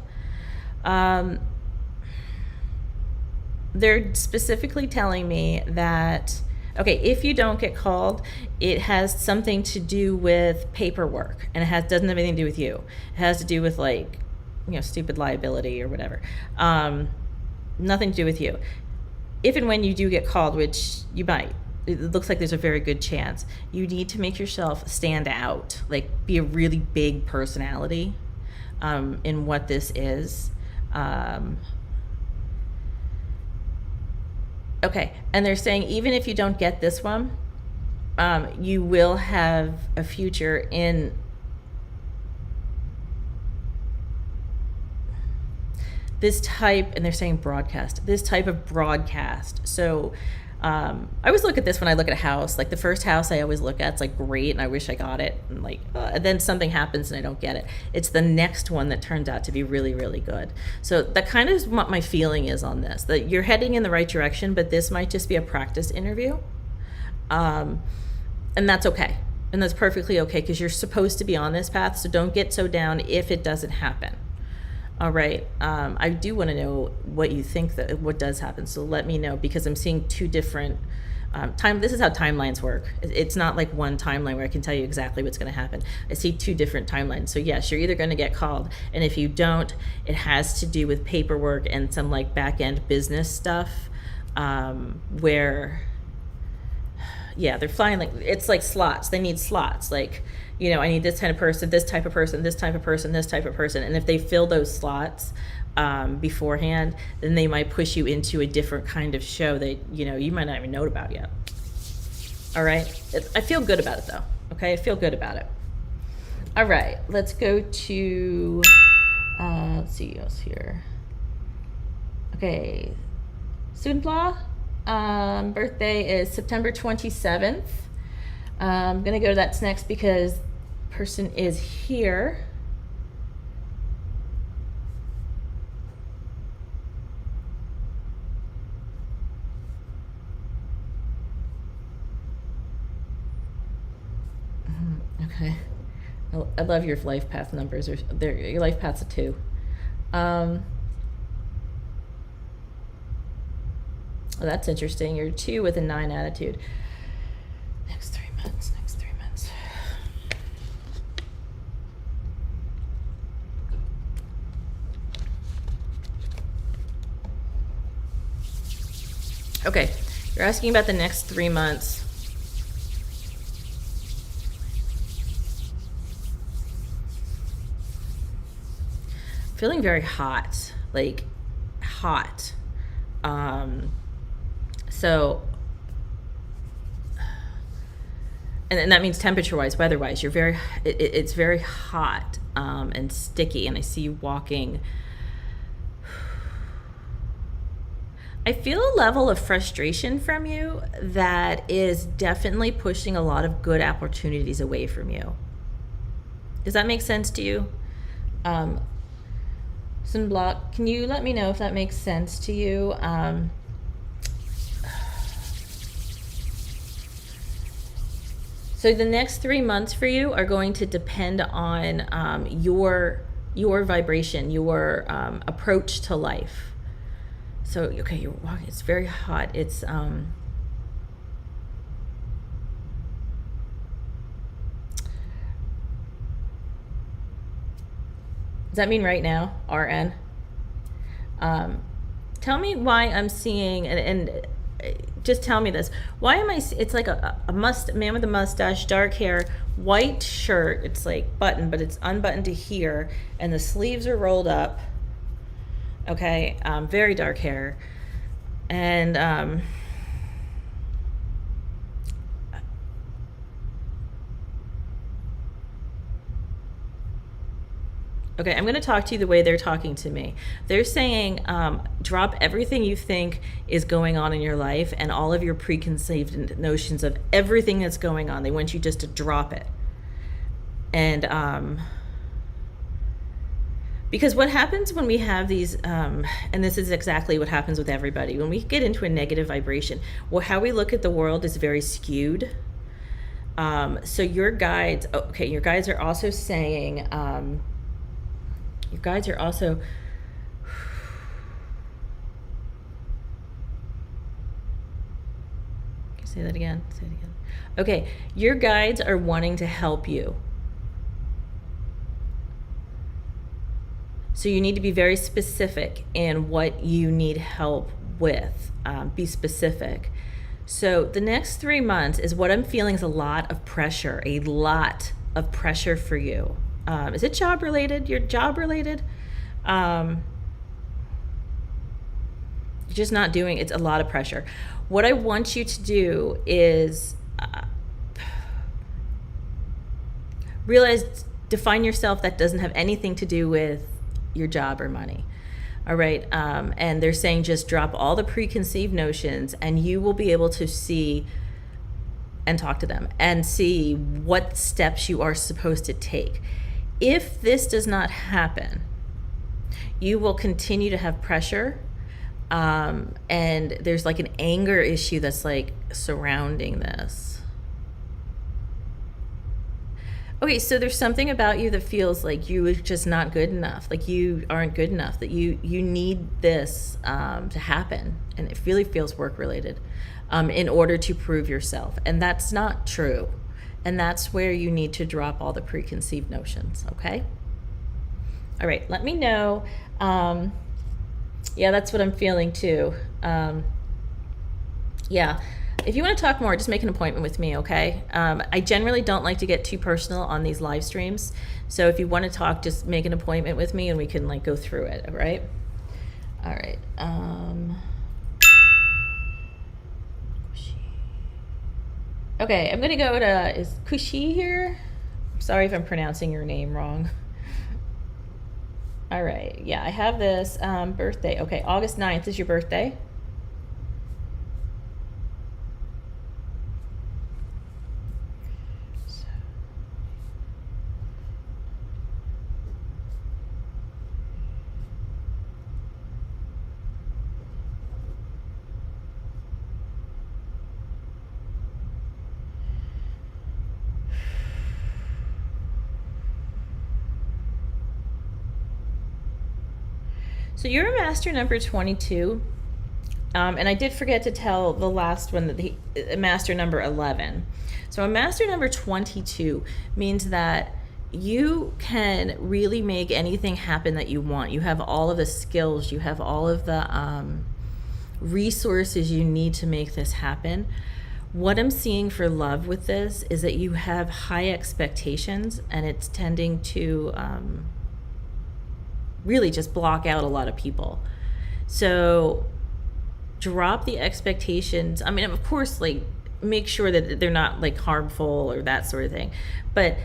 They're specifically telling me that, okay, if you don't get called, it has something to do with paperwork, and doesn't have anything to do with you. It has to do with stupid liability or whatever. Nothing to do with you. If and when you do get called, which you might, it looks like there's a very good chance, you need to make yourself stand out, like be a really big personality in what this is. Okay, and they're saying even if you don't get this one, you will have a future in this type, and they're saying broadcast, this type of broadcast. So I always look at this when I look at a house. Like the first house I always look at, it's like great, and I wish I got it, and and then something happens and I don't get it. It's the next one that turns out to be really, really good. So that kind of is what my feeling is on this, that you're heading in the right direction, but this might just be a practice interview. And that's okay. And that's perfectly okay, because you're supposed to be on this path, so don't get so down if it doesn't happen. All right. I do want to know what you think what does happen. So let me know, because I'm seeing two different This is how timelines work. It's not like one timeline where I can tell you exactly what's going to happen. I see two different timelines. So yes, you're either going to get called, and if you don't, it has to do with paperwork and some like back end business stuff, where they're flying like it's like slots. They need slots. Like, I need this kind of person, this type of person, this type of person, this type of person. And if they fill those slots beforehand, then they might push you into a different kind of show that you might not even know about yet. All right, I feel good about it though. Okay, I feel good about it. All right, let's go to let's see what's here. Okay, Sunbla, birthday is September 27th. I'm gonna go to that's next because person is here. Okay, I love your life path numbers. Your life path's a 2. Well, that's interesting. You're a 2 with a 9 attitude. Next 3 months. Okay, you're asking about the next 3 months. Feeling very hot, like hot. So, and that means temperature-wise, weather-wise, it's very hot and sticky, and I see you walking. I feel a level of frustration from you that is definitely pushing a lot of good opportunities away from you. Does that make sense to you? Sunblock, can you let me know if that makes sense to you? So the next 3 months for you are going to depend on your vibration, your approach to life. So, okay, you're walking, it's very hot. It's, does that mean right now, RN? Tell me why I'm seeing, and just tell me this. Why am I, it's like a man with a mustache, dark hair, white shirt. It's like buttoned, but it's unbuttoned to here, and the sleeves are rolled up. Okay, very dark hair, and okay, I'm going to talk to you the way they're talking to me. They're saying drop everything you think is going on in your life and all of your preconceived notions of everything that's going on. They want you just to drop it. And because what happens when we have these, and this is exactly what happens with everybody, when we get into a negative vibration, well, how we look at the world is very skewed. So your guides are also saying, can you say that again? Say it again. Okay, your guides are wanting to help you. So you need to be very specific in what you need help with. Be specific. So the next 3 months is what I'm feeling is a lot of pressure for you. Is it job related? You're job related? You're just not doing, it's a lot of pressure. What I want you to do is define yourself that doesn't have anything to do with your job or money. All right. And they're saying just drop all the preconceived notions and you will be able to see and talk to them and see what steps you are supposed to take. If this does not happen, you will continue to have pressure. And there's like an anger issue that's like surrounding this. Okay, so there's something about you that feels like you are just not good enough, like you aren't good enough, that you need this to happen, and it really feels work related. in order to prove yourself. And that's not true. And that's where you need to drop all the preconceived notions, okay? All right, let me know. Yeah, that's what I'm feeling too. Yeah, if you want to talk more, just make an appointment with me, okay? I generally don't like to get too personal on these live streams. So if you want to talk, just make an appointment with me and we can like go through it, all right? All right. Okay, I'm going to go to, is Kushi here? Sorry if I'm pronouncing your name wrong. All right, yeah, I have this birthday. Okay, August 9th is your birthday. So you're a master number 22, and I did forget to tell the last one that the master number 11. So a master number 22 means that you can really make anything happen that you want. You have all of the skills, you have all of the resources you need to make this happen. What I'm seeing for love with this is that you have high expectations, and it's tending to really just block out a lot of people. So drop the expectations. I mean, of course, like make sure that they're not like harmful or that sort of thing, but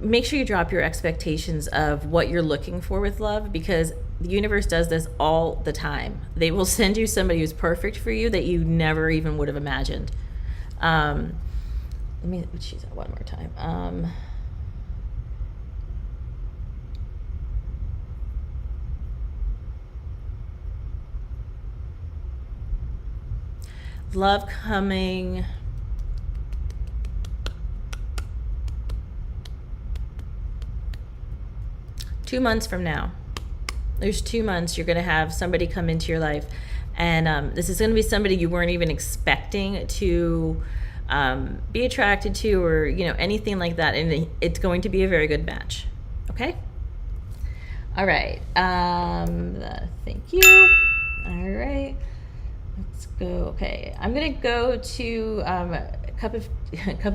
make sure you drop your expectations of what you're looking for with love, because the universe does this all the time. They will send you somebody who's perfect for you that you never even would have imagined. Let me choose that one more time. Love coming. Two months from now. There's 2 months you're going to have somebody come into your life, and this is going to be somebody you weren't even expecting to be attracted to, or anything like that, and it's going to be a very good match. Okay. All right. Thank you. All right. Let's go. Okay, I'm gonna go to cup of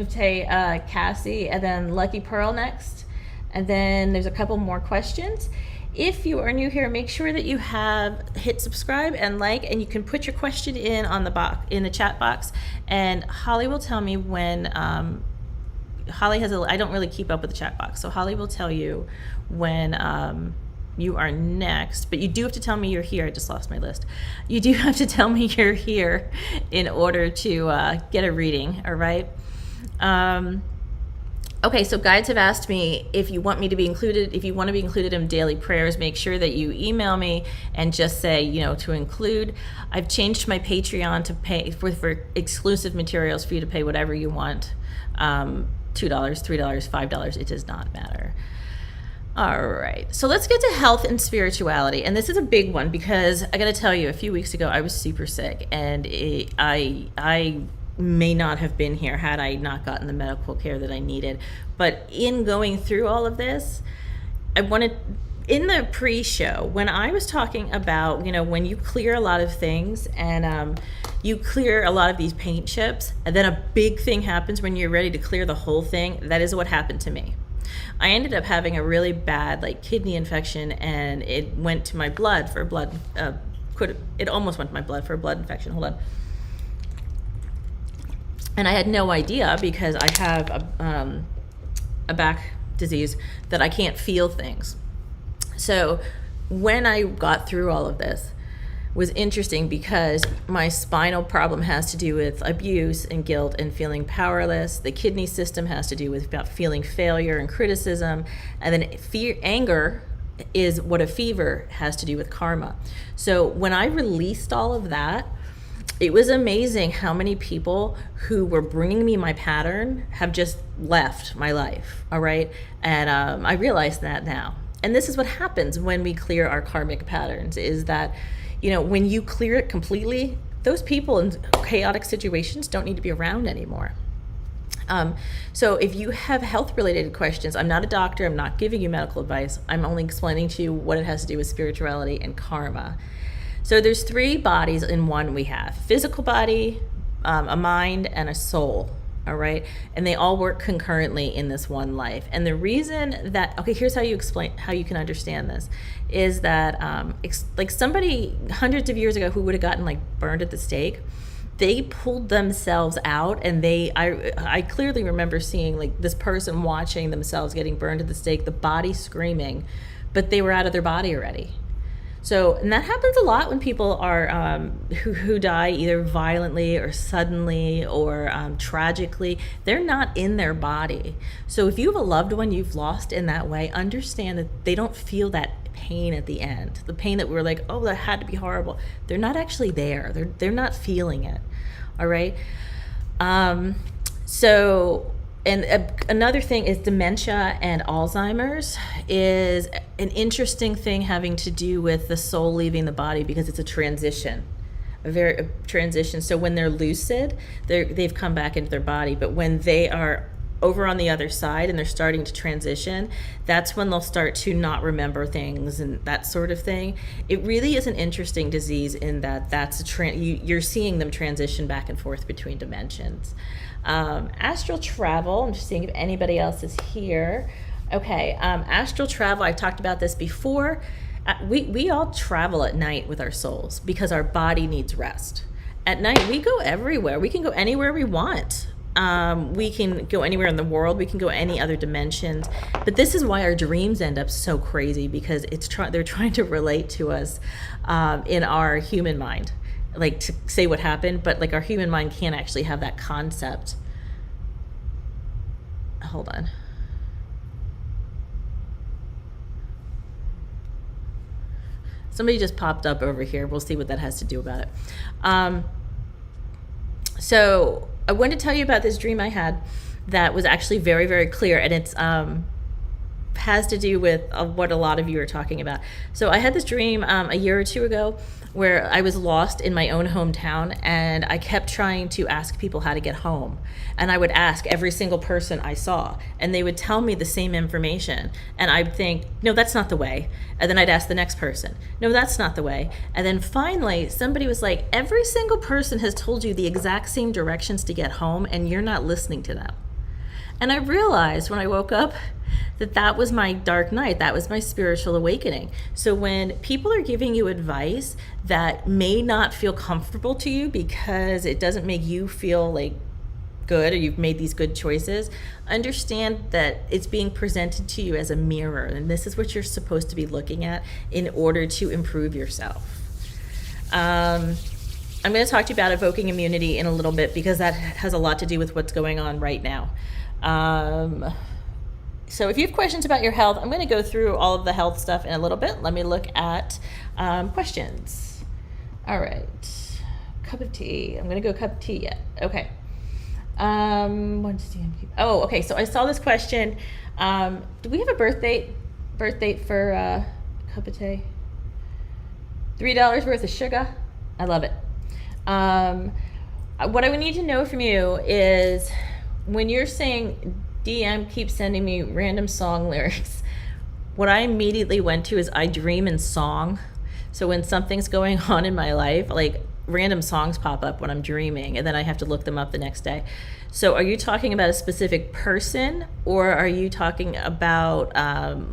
tea, Cassie, and then Lucky Pearl next, and then there's a couple more questions. If you are new here, make sure that you have hit subscribe and like, and you can put your question in on the box, in the chat box, and Holly will tell me when. Holly has I don't really keep up with the chat box, so Holly will tell you when you are next, but you do have to tell me you're here. I just lost my list. You do have to tell me you're here in order to get a reading, all right? Okay, so guides have asked me if you want me to be included, if you want to be included in daily prayers, make sure that you email me and just say, to include. I've changed my Patreon to pay for exclusive materials for you to pay whatever you want. $2, $3, $5, it does not matter. All right, so let's get to health and spirituality. And this is a big one because I got to tell you, a few weeks ago, I was super sick, and I may not have been here had I not gotten the medical care that I needed. But in going through all of this, I wanted, in the pre-show, when I was talking about, when you clear a lot of things and you clear a lot of these paint chips, and then a big thing happens when you're ready to clear the whole thing, that is what happened to me. I ended up having a really bad kidney infection, and it went to my blood for blood. It almost went to my blood for a blood infection. Hold on. And I had no idea because I have a back disease that I can't feel things. So when I got through all of this, was interesting because my spinal problem has to do with abuse and guilt and feeling powerless. The kidney system has to do with feeling failure and criticism. And then anger is what a fever has to do with karma. So when I released all of that, it was amazing how many people who were bringing me my pattern have just left my life, all right? And I realize that now. And this is what happens when we clear our karmic patterns, is that when you clear it completely, those people in chaotic situations don't need to be around anymore. So if you have health related questions, I'm not a doctor, I'm not giving you medical advice, I'm only explaining to you what it has to do with spirituality and karma. So there's 3 bodies in one we have: physical body, a mind, and a soul. All right. And they all work concurrently in this one life. And the reason that, okay, here's how you explain, how you can understand this, is that like somebody hundreds of years ago who would have gotten like burned at the stake, they pulled themselves out, and I clearly remember seeing like this person watching themselves getting burned at the stake, the body screaming, but they were out of their body already. So, and that happens a lot when people are who die either violently or suddenly or tragically. They're not in their body. So if you have a loved one you've lost in that way, understand that they don't feel that pain at the end. The pain that we're like, oh, that had to be horrible. They're not actually there. They're not feeling it. All right. So. And another thing is dementia and Alzheimer's is an interesting thing having to do with the soul leaving the body, because it's a transition, a transition. So when they're lucid, they've come back into their body, but when they are over on the other side and they're starting to transition, that's when they'll start to not remember things and that sort of thing. It really is an interesting disease in that that's you're seeing them transition back and forth between dimensions. Astral travel, I'm just seeing if anybody else is here. Okay, astral travel, I've talked about this before. We all travel at night with our souls because our body needs rest. At night, we go everywhere. We can go anywhere we want. We can go anywhere in the world. We can go any other dimensions. But this is why our dreams end up so crazy, because they're trying to relate to us in our human mind, like to say what happened, but like our human mind can't actually have that concept. Hold on. Somebody just popped up over here. We'll see what that has to do about it. So I wanted to tell you about this dream I had that was actually very, very clear, and it's has to do with what a lot of you are talking about. So I had this dream a year or 2 ago where I was lost in my own hometown, and I kept trying to ask people how to get home. And I would ask every single person I saw, and they would tell me the same information. And I'd think, no, that's not the way. And then I'd ask the next person, no, that's not the way. And then finally, somebody was like, every single person has told you the exact same directions to get home, and you're not listening to them. And I realized when I woke up that was my dark night. That was my spiritual awakening. So when people are giving you advice that may not feel comfortable to you because it doesn't make you feel like good, or you've made these good choices, understand that it's being presented to you as a mirror, and this is what you're supposed to be looking at in order to improve yourself. I'm going to talk to you about evoking immunity in a little bit, because that has a lot to do with what's going on right now. So if you have questions about your health, I'm going to go through all of the health stuff in a little bit. Let me look at questions. All right. Cup of tea. I'm going to go cup of tea yet. Okay. Oh, okay. So I saw this question. Do we have a birth date for cup of tea? $3 worth of sugar. I love it. What I would need to know from you is, when you're saying DM keeps sending me random song lyrics, what I immediately went to is I dream in song. So when something's going on in my life, like random songs pop up when I'm dreaming, and then I have to look them up the next day. So are you talking about a specific person, or are you talking about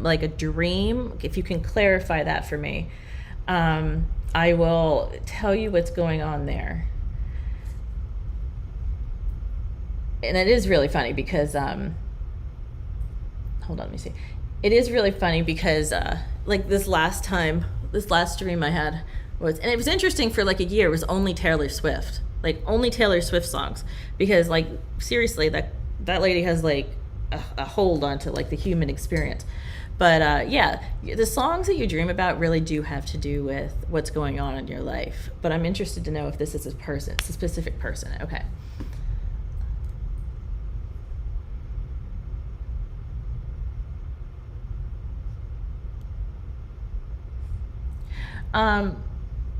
like a dream? If you can clarify that for me, I will tell you what's going on there. And it is really funny because hold on, let me see. It is really funny because like this last dream I had was, and it was interesting for like a year, it was only Taylor Swift, like only Taylor Swift songs, because like seriously, that lady has like a hold onto like the human experience. But yeah, the songs that you dream about really do have to do with what's going on in your life. But I'm interested to know if this is a person, it's a specific person. Okay.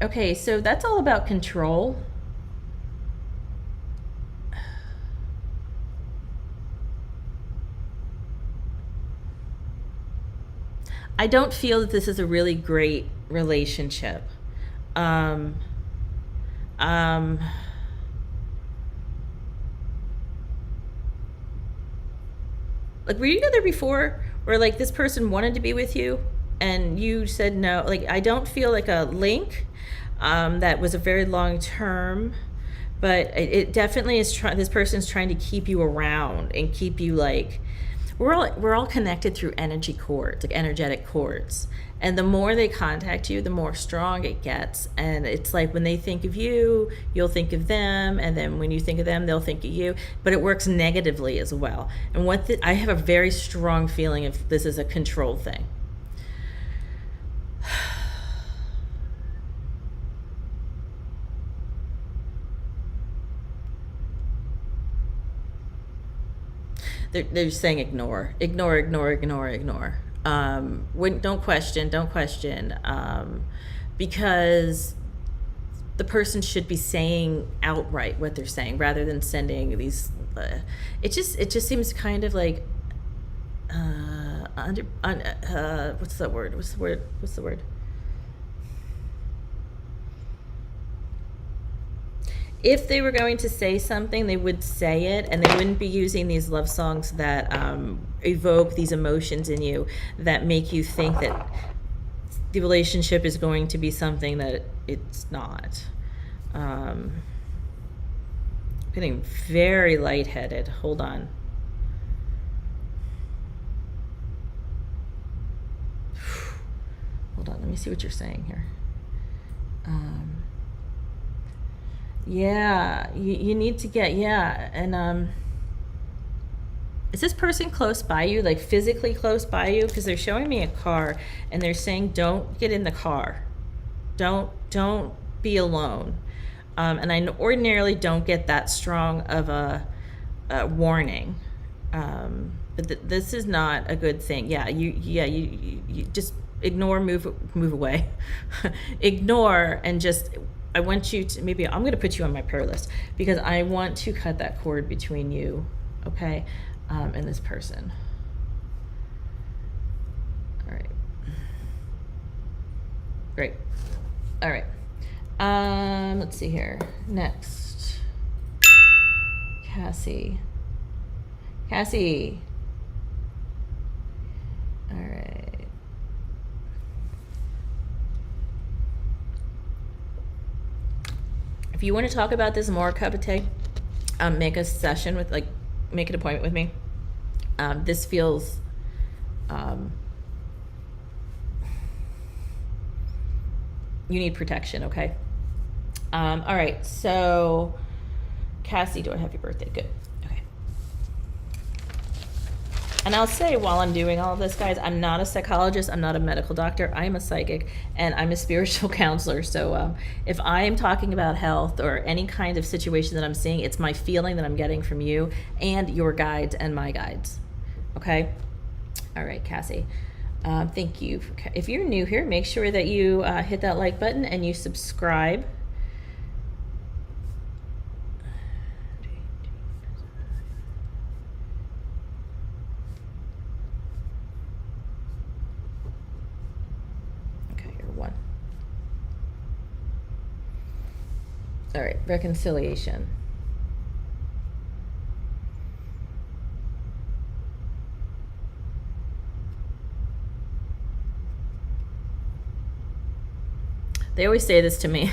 Okay, so that's all about control. I don't feel that this is a really great relationship. Um, um, like, were you together before where like this person wanted to be with you and you said no? Like, I don't feel like a link that was a very long term, but it definitely is trying. This person's trying to keep you around and keep you like, we're all connected through energy cords, like energetic cords. And the more they contact you, the more strong it gets. And it's like when they think of you, you'll think of them, and then when you think of them, they'll think of you. But it works negatively as well. And I have a very strong feeling if this is a control thing. They're saying ignore. Don't question, because the person should be saying outright what they're saying rather than sending these. It just seems kind of like what's the word? If they were going to say something, they would say it, and they wouldn't be using these love songs that evoke these emotions in you that make you think that the relationship is going to be something that it's not. Getting very lightheaded. Hold on. Hold on, let me see what you're saying here. Yeah, you need to get, and is this person close by you, like physically close by you? Because they're showing me a car, and they're saying don't get in the car. Don't be alone. And I ordinarily don't get that strong of a warning. But this is not a good thing. Yeah, you just ignore, move away. Ignore, and just, I want you to, maybe I'm going to put you on my prayer list because I want to cut that cord between you, okay, and this person. All right. Great. All right. Let's see here. Next. Cassie. All right. If you want to talk about this more, cup of tea, make a session with, like, make an appointment with me. This feels, you need protection, okay? All right, so Cassie, do I have your birthday? Good. Okay. And I'll say while I'm doing all of this, guys, I'm not a psychologist, I'm not a medical doctor, I am a psychic, and I'm a spiritual counselor. So if I am talking about health or any kind of situation that I'm seeing, it's my feeling that I'm getting from you and your guides and my guides. Okay? All right, Cassie. Thank you. If you're new here, make sure that you hit that like button and you subscribe. All right, reconciliation. They always say this to me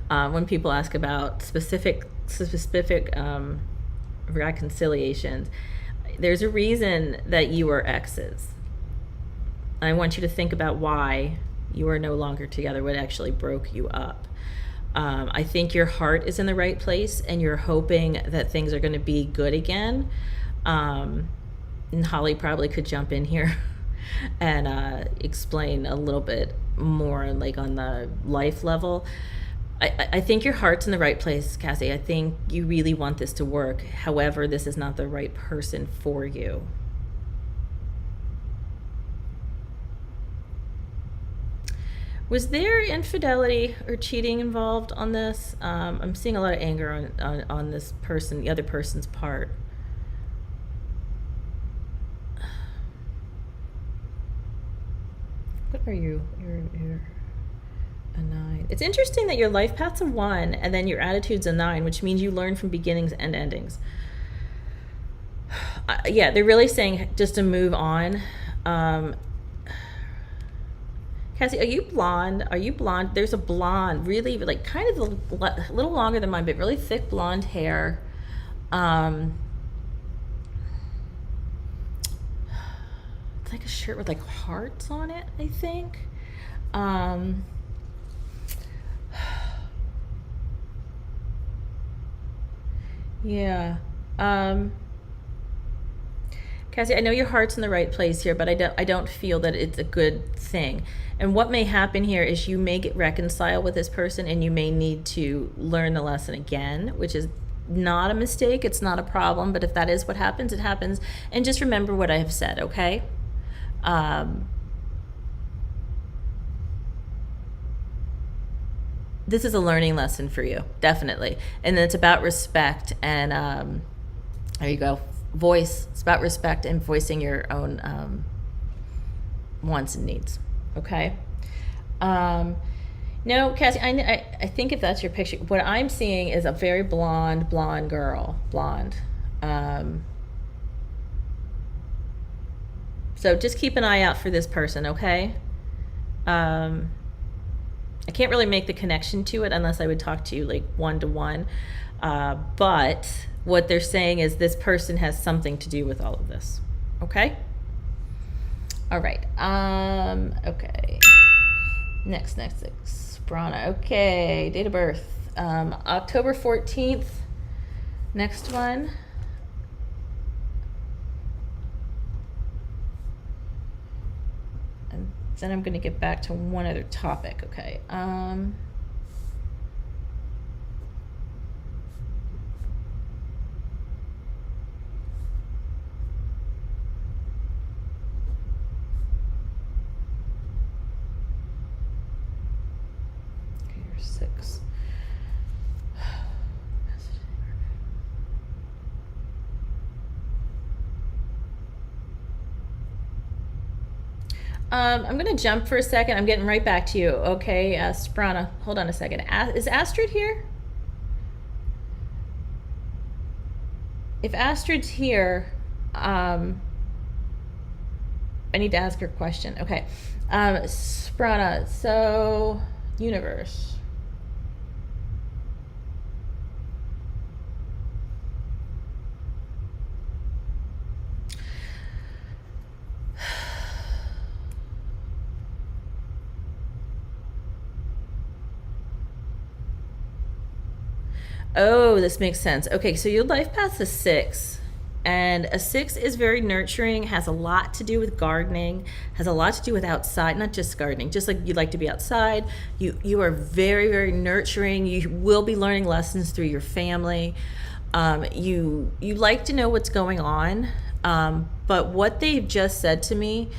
when people ask about specific reconciliations. There's a reason that you are exes. I want you to think about why you are no longer together, what actually broke you up. I think your heart is in the right place and you're hoping that things are going to be good again. And Holly probably could jump in here and explain a little bit more, like on the life level. I think your heart's in the right place, Cassie. I think you really want this to work. However, this is not the right person for you. Was there infidelity or cheating involved on this? I'm seeing a lot of anger on this person, the other person's part. What are you? You're a 9. It's interesting that your life path's a 1 and then your attitude's a 9, which means you learn from beginnings and endings. Yeah, they're really saying just to move on. Cassie, are you blonde? Are you blonde? There's a blonde, really, like kind of a little longer than mine, but really thick blonde hair. It's like a shirt with like hearts on it, I think. Yeah. Cassie, I know your heart's in the right place here, but I don't feel that it's a good thing. And what may happen here is you may get reconciled with this person and you may need to learn the lesson again, which is not a mistake. It's not a problem. But if that is what happens, it happens. And just remember what I have said, okay? This is a learning lesson for you, definitely. And it's about respect and there you go. Voice. It's about respect and voicing your own wants and needs. Okay. No, Cassie, I think if that's your picture, what I'm seeing is a very blonde girl. Blonde. So just keep an eye out for this person, okay? I can't really make the connection to it unless I would talk to you like one-to-one. But what they're saying is this person has something to do with all of this. Okay? All right. Okay. Next. Brana. Okay. Date of birth. October 14th. Next one. And then I'm going to get back to one other topic. Okay. Six. I'm going to jump for a second. I'm getting right back to you. Okay, Sprana, hold on a second. Is Astrid here? If Astrid's here, I need to ask her a question. Okay, Sprana, so universe. Oh, this makes sense. Okay, so your life path's a 6. And a 6 is very nurturing, has a lot to do with gardening, has a lot to do with outside, not just gardening, just like you like to be outside. You are very, very nurturing. You will be learning lessons through your family. You like to know what's going on. But what they've just said to me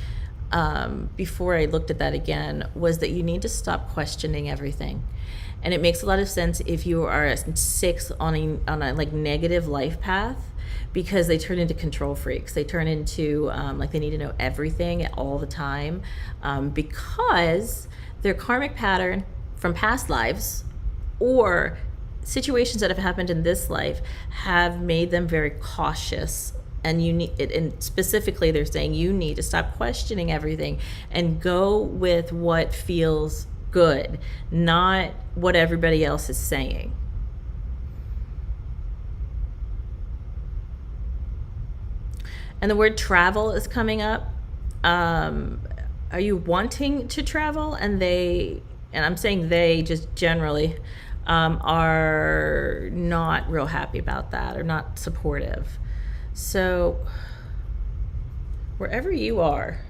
before I looked at that again was that you need to stop questioning everything. And it makes a lot of sense if you are a 6 on a like negative life path, because they turn into control freaks. They turn into like they need to know everything all the time, because their karmic pattern from past lives or situations that have happened in this life have made them very cautious. And you need it, and specifically they're saying you need to stop questioning everything and go with what feels good, not what everybody else is saying. And the word travel is coming up. Are you wanting to travel? And I'm saying they just generally are not real happy about that or not supportive. So wherever you are,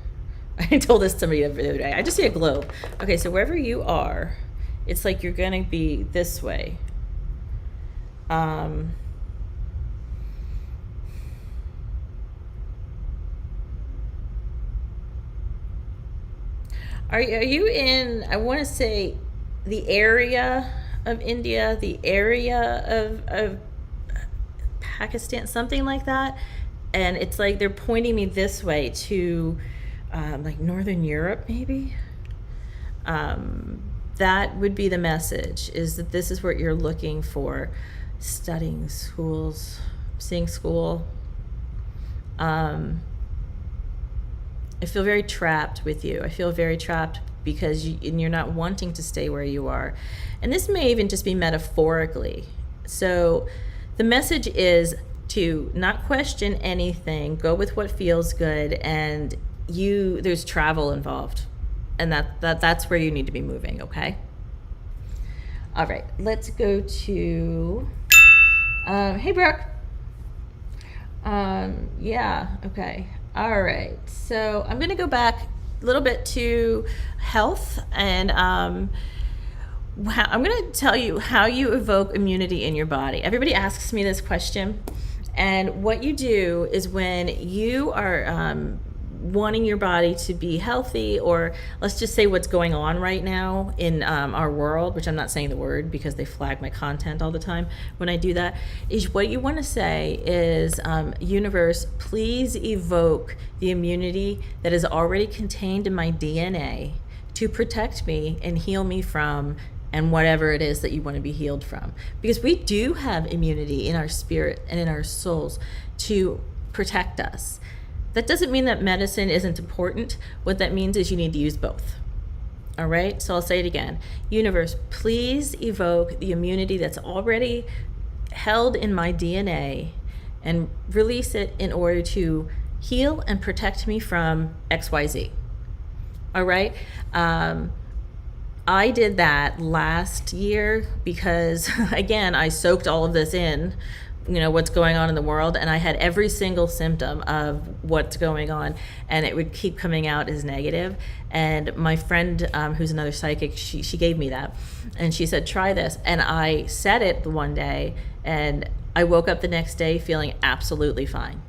I told this to somebody the other day. I just see a globe. Okay, so wherever you are, it's like you're going to be this way. Are you in, I want to say, the area of India, the area of Pakistan, something like that? And it's like they're pointing me this way to like Northern Europe, maybe? That would be the message, is that this is what you're looking for. Studying schools, seeing school. I feel very trapped with you. I feel very trapped because you're not wanting to stay where you are. And this may even just be metaphorically. So the message is to not question anything, go with what feels good, and there's travel involved. And that's where you need to be moving, okay? All right, let's go to, hey, Brooke. Yeah, okay. All right, so I'm gonna go back a little bit to health, and I'm gonna tell you how you evoke immunity in your body. Everybody asks me this question, and what you do is when you are wanting your body to be healthy, or let's just say what's going on right now in our world, which I'm not saying the word because they flag my content all the time when I do that, is what you want to say is, universe, please evoke the immunity that is already contained in my DNA to protect me and heal me from, and whatever it is that you want to be healed from. Because we do have immunity in our spirit and in our souls to protect us. That doesn't mean that medicine isn't important. What that means is you need to use both. All right, so I'll say it again. Universe, please evoke the immunity that's already held in my DNA and release it in order to heal and protect me from XYZ. All right. I did that last year because, again, I soaked all of this in, what's going on in the world, and I had every single symptom of what's going on, and it would keep coming out as negative. And my friend, who's another psychic, she gave me that, and she said, try this. And I said it one day, and I woke up the next day feeling absolutely fine.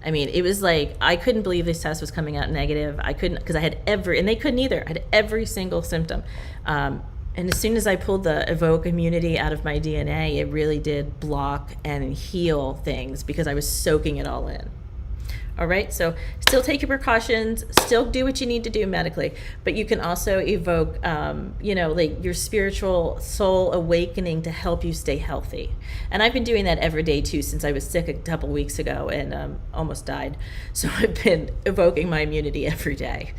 I mean, it was like, I couldn't believe this test was coming out negative. I couldn't, because I had and they couldn't either. I had every single symptom. And as soon as I pulled the evoke immunity out of my DNA, it really did block and heal things because I was soaking it all in. All right, so still take your precautions, still do what you need to do medically, but you can also evoke, like your spiritual soul awakening to help you stay healthy. And I've been doing that every day too, since I was sick a couple weeks ago and almost died. So I've been evoking my immunity every day.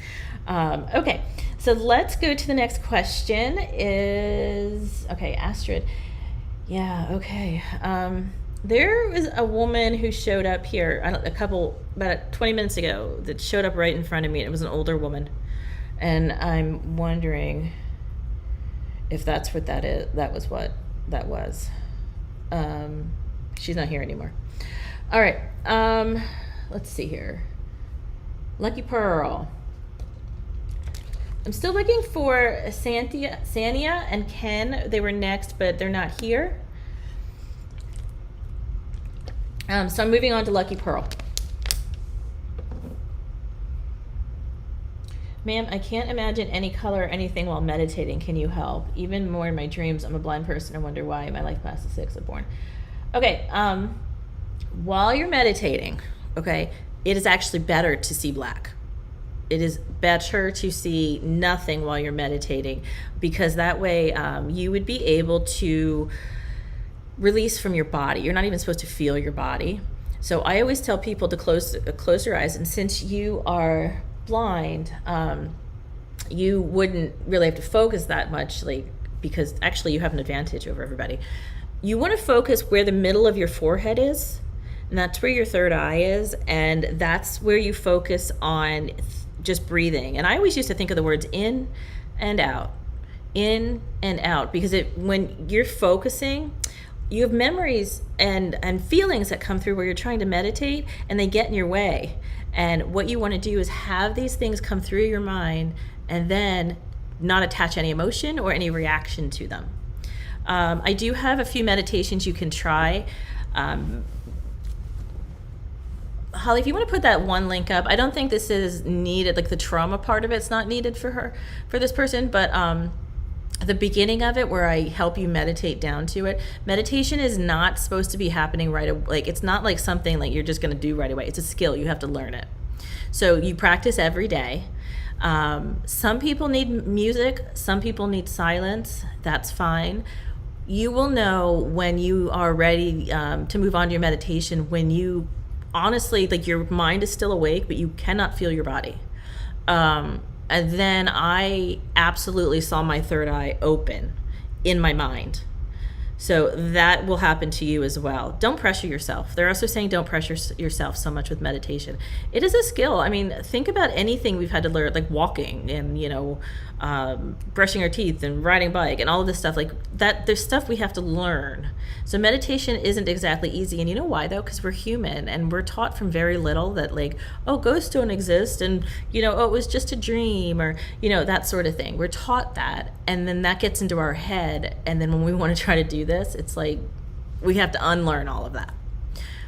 Okay, so let's go to the next question okay, Astrid. Yeah, okay. There was a woman who showed up here about 20 minutes ago that showed up right in front of me. It was an older woman. And I'm wondering if that's what that is. That was what that was. She's not here anymore. All right. Let's see here. Lucky Pearl. I'm still looking for Sania and Ken. They were next, but they're not here. So I'm moving on to Lucky Pearl. Ma'am, I can't imagine any color or anything while meditating. Can you help? Even more in my dreams, I'm a blind person and wonder why my life past the 6th of born. Okay, while you're meditating, okay, it is actually better to see black. It is better to see nothing while you're meditating, because that way you would be able to release from your body. You're not even supposed to feel your body. So I always tell people to close your eyes, and since you are blind, you wouldn't really have to focus that much, because actually you have an advantage over everybody. You want to focus where the middle of your forehead is, and that's where your third eye is, and that's where you focus on just breathing. And I always used to think of the words in and out, because when you're focusing, you have memories and feelings that come through where you're trying to meditate, and they get in your way. And what you want to do is have these things come through your mind and then not attach any emotion or any reaction to them. I do have a few meditations you can try. Holly, if you want to put that one link up, I don't think this is needed, like the trauma part of it's not needed for this person, but the beginning of it, where I help you meditate down to it. Meditation is not supposed to be happening right away. Like, it's not like something like you're just going to do right away. It's a skill. You have to learn it. So you practice every day. Some people need music, some people need silence. That's fine. You will know when you are ready to move on to your meditation, when you honestly, like, your mind is still awake, but you cannot feel your body. And then I absolutely saw my third eye open in my mind. So that will happen to you as well. Don't pressure yourself. They're also saying don't pressure yourself so much with meditation. It is a skill. I mean, think about anything we've had to learn, like walking and, brushing our teeth and riding a bike and all of this stuff like that. There's stuff we have to learn. So meditation isn't exactly easy. And you know why, though? Because we're human and we're taught from very little that, like, oh, ghosts don't exist, and, oh, it was just a dream, or, that sort of thing. We're taught that. And then that gets into our head. And then when we want to try to do this, it's like we have to unlearn all of that.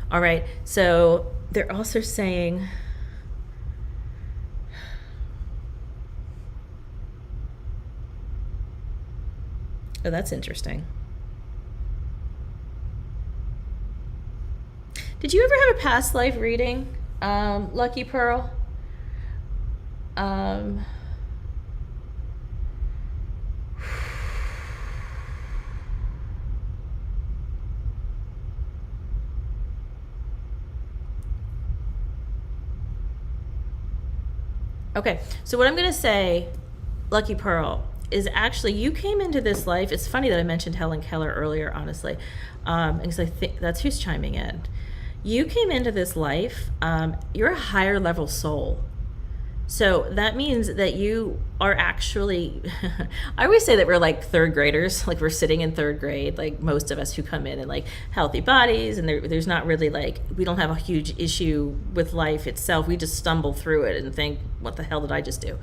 All right. So they're also saying, oh, that's interesting. Did you ever have a past life reading, Lucky Pearl? Okay, so what I'm going to say, Lucky Pearl, is actually you came into this life. It's funny that I mentioned Helen Keller earlier, honestly, because I think that's who's chiming in. You came into this life, you're a higher level soul. So that means that you are actually, I always say that we're like third graders, like we're sitting in third grade, like most of us who come in like healthy bodies, and there's not really like, we don't have a huge issue with life itself. We just stumble through it and think, what the hell did I just do?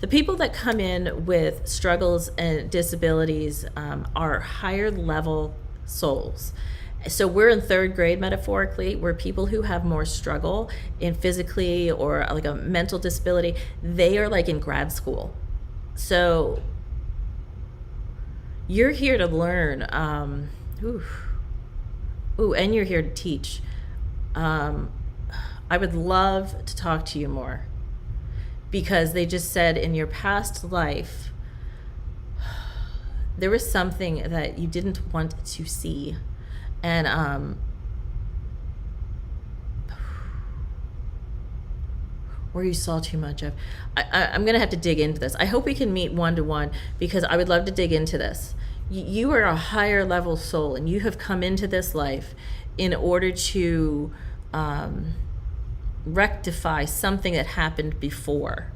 The people that come in with struggles and disabilities are higher level souls. So we're in third grade, metaphorically. We're people who have more struggle in physically or like a mental disability. They are like in grad school. So you're here to learn. And you're here to teach. I would love to talk to you more, because they just said in your past life, there was something that you didn't want to see. And or you saw too much of. I'm going to have to dig into this. I hope we can meet one-to-one, because I would love to dig into this. You are a higher level soul, and you have come into this life in order to rectify something that happened before.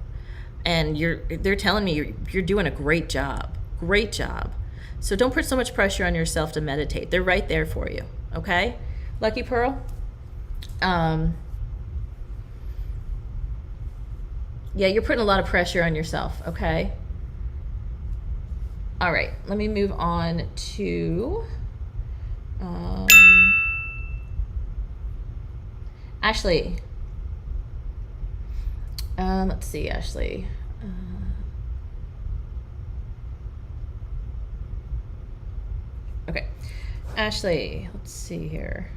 And they're telling me you're doing a great job. Great job. So don't put so much pressure on yourself to meditate. They're right there for you, okay? Lucky Pearl? Yeah, you're putting a lot of pressure on yourself, okay? All right, let me move on to Ashley. Let's see, Ashley. Okay, Ashley, let's see here.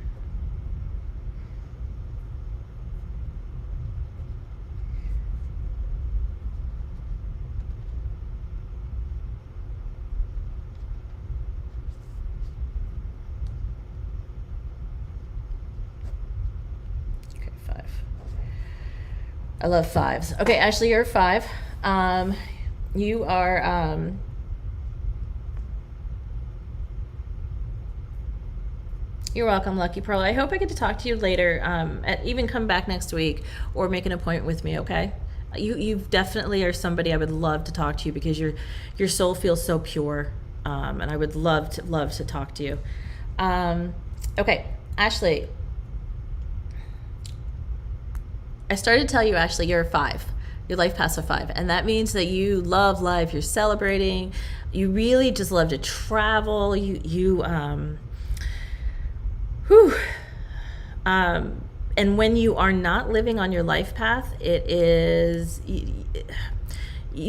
Okay, 5. I love 5s. Okay, Ashley, you're a 5. You are You're welcome, Lucky Pearl. I hope I get to talk to you later, even come back next week or make an appointment with me, okay? You definitely are somebody I would love to talk to you, because your soul feels so pure, and I would love to talk to you. Okay, Ashley. I started to tell you, Ashley, you're a 5. Your life path's a 5, and that means that you love life. You're celebrating. You really just love to travel. And when you are not living on your life path, you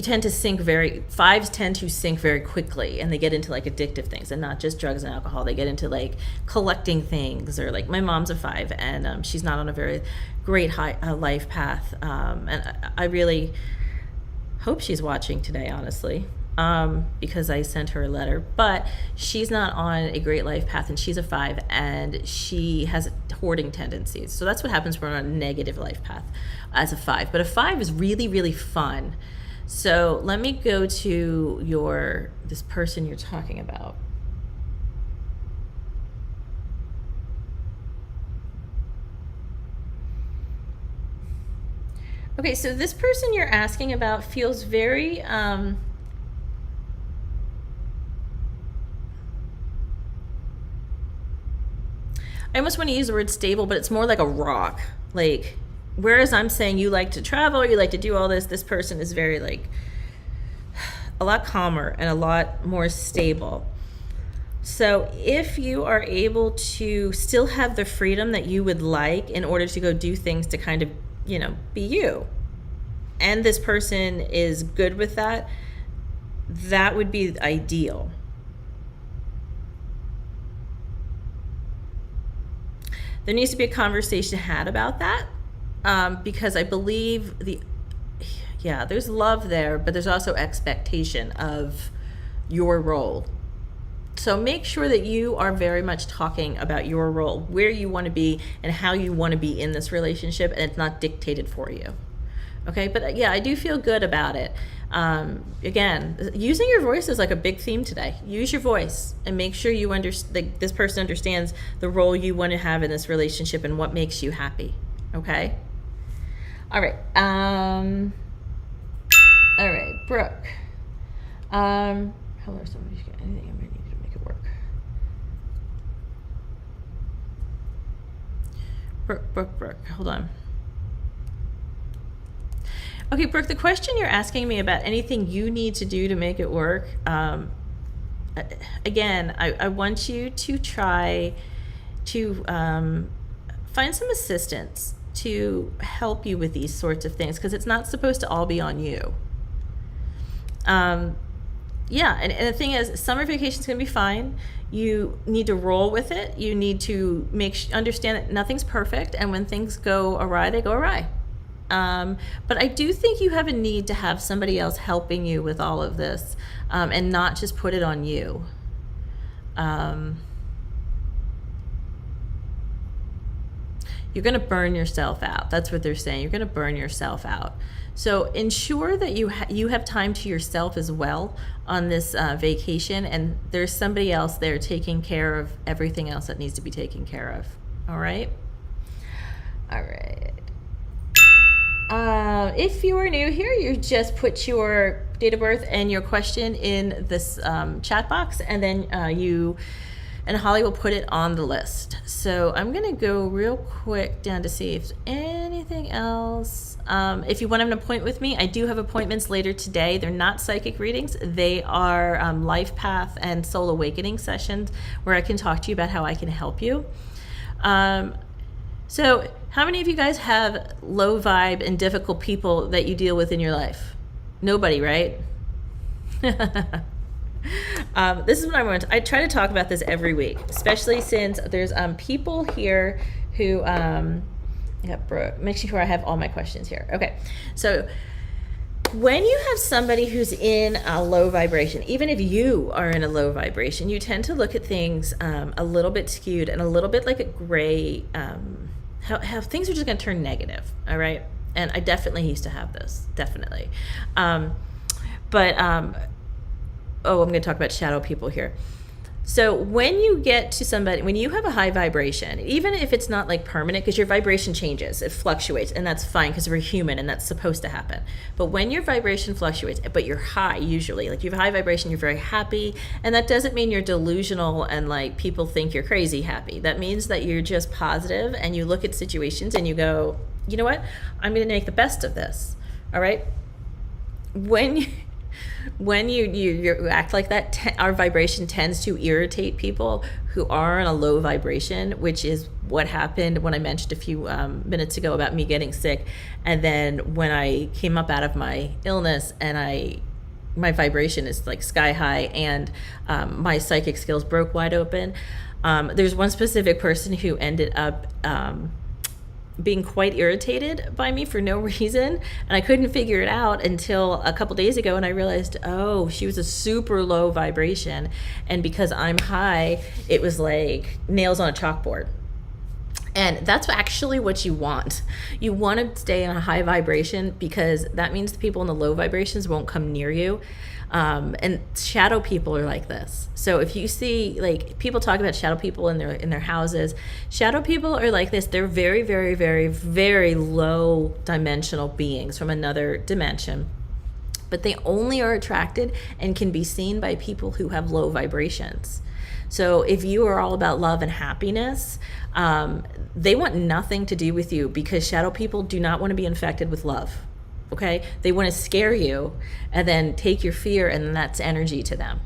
tend to sink 5s tend to sink very quickly, and they get into like addictive things, and not just drugs and alcohol. They get into like collecting things, or like my mom's a 5, and she's not on a very great high life path. And I really, hope she's watching today, honestly, because I sent her a letter. But she's not on a great life path, and she's a 5, and she has hoarding tendencies. So that's what happens when we're on a negative life path as a 5. But a 5 is really, really fun. So let me go to this person you're talking about. Okay, so this person you're asking about feels very, I almost want to use the word stable, but it's more like a rock. Like, whereas I'm saying you like to travel, you like to do all this person is very like, a lot calmer and a lot more stable. So if you are able to still have the freedom that you would like in order to go do things to kind of, be you, and this person is good with that, that would be ideal. There needs to be a conversation had about that, because I believe there's love there, but there's also expectation of your role. So make sure that you are very much talking about your role, where you want to be and how you want to be in this relationship, and it's not dictated for you. Okay, but yeah, I do feel good about it. Again, using your voice is like a big theme today. Use your voice and make sure this person understands the role you want to have in this relationship and what makes you happy. Okay? All right. All right, Brooke. Hello, somebody's got anything I might need to make it work. Brooke, hold on. Okay, Brooke, the question you're asking me about anything you need to do to make it work, again, I want you to try to find some assistance to help you with these sorts of things, because it's not supposed to all be on you. And the thing is, summer vacation is going to be fine. You need to roll with it. You need to understand that nothing's perfect, and when things go awry, they go awry. But I do think you have a need to have somebody else helping you with all of this, and not just put it on you. You're going to burn yourself out. That's what they're saying. You're going to burn yourself out. So ensure that you have time to yourself as well on this vacation, and there's somebody else there taking care of everything else that needs to be taken care of. All right? All right. If you are new here, you just put your date of birth and your question in this chat box, and then Holly will put it on the list. So I'm going to go real quick down to see if there's anything else. If you want an appointment with me, I do have appointments later today. They're not psychic readings. They are life path and soul awakening sessions where I can talk to you about how I can help you. So how many of you guys have low vibe and difficult people that you deal with in your life? Nobody, right? This is what I want. I try to talk about this every week, especially since there's people here who I got Brooke. Make sure I have all my questions here. Okay, so when you have somebody who's in a low vibration, even if you are in a low vibration, you tend to look at things a little bit skewed and a little bit like a gray. How things are just going to turn negative. All right, and I definitely used to have this, definitely. I'm going to talk about shadow people here. So when you get to somebody, when you have a high vibration, even if it's not like permanent, because your vibration changes, it fluctuates, and that's fine because we're human and that's supposed to happen. But when your vibration fluctuates, but you're high usually, like you have high vibration, you're very happy, and that doesn't mean you're delusional and like people think you're crazy happy. That means that you're just positive and you look at situations and you go, you know what, I'm going to make the best of this. All right? When you act like that, our vibration tends to irritate people who are in a low vibration, which is what happened when I mentioned a few minutes ago about me getting sick. And then when I came up out of my illness and my vibration is like sky high, and my psychic skills broke wide open. There's one specific person who ended up being quite irritated by me for no reason, and I couldn't figure it out until a couple days ago, and I realized, oh, she was a super low vibration, and because I'm high, it was like nails on a chalkboard. And that's actually what you want. You want to stay in a high vibration, because that means the people in the low vibrations won't come near you. And shadow people are like this. So if you see, like, people talk about shadow people in their houses, shadow people are like this. They're very, very, very, very low dimensional beings from another dimension, but they only are attracted and can be seen by people who have low vibrations. So if you are all about love and happiness, they want nothing to do with you, because shadow people do not want to be infected with love. Okay? They want to scare you and then take your fear, and then that's energy to them.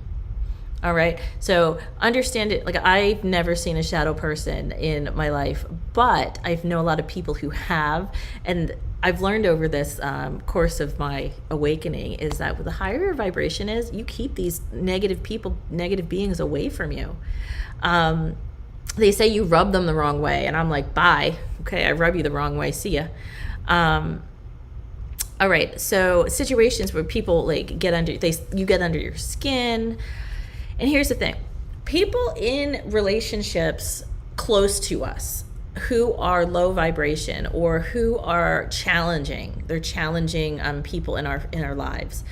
All right? So understand it. Like, I've never seen a shadow person in my life, but I know a lot of people who have, and I've learned over this course of my awakening is that the higher your vibration is, you keep these negative people, negative beings away from you. They say you rub them the wrong way, and I'm like, bye. Okay, I rub you the wrong way. See ya. All right, so situations where people like you get under your skin. And here's the thing. People in relationships close to us who are low vibration or who are challenging, they're challenging people in our lives.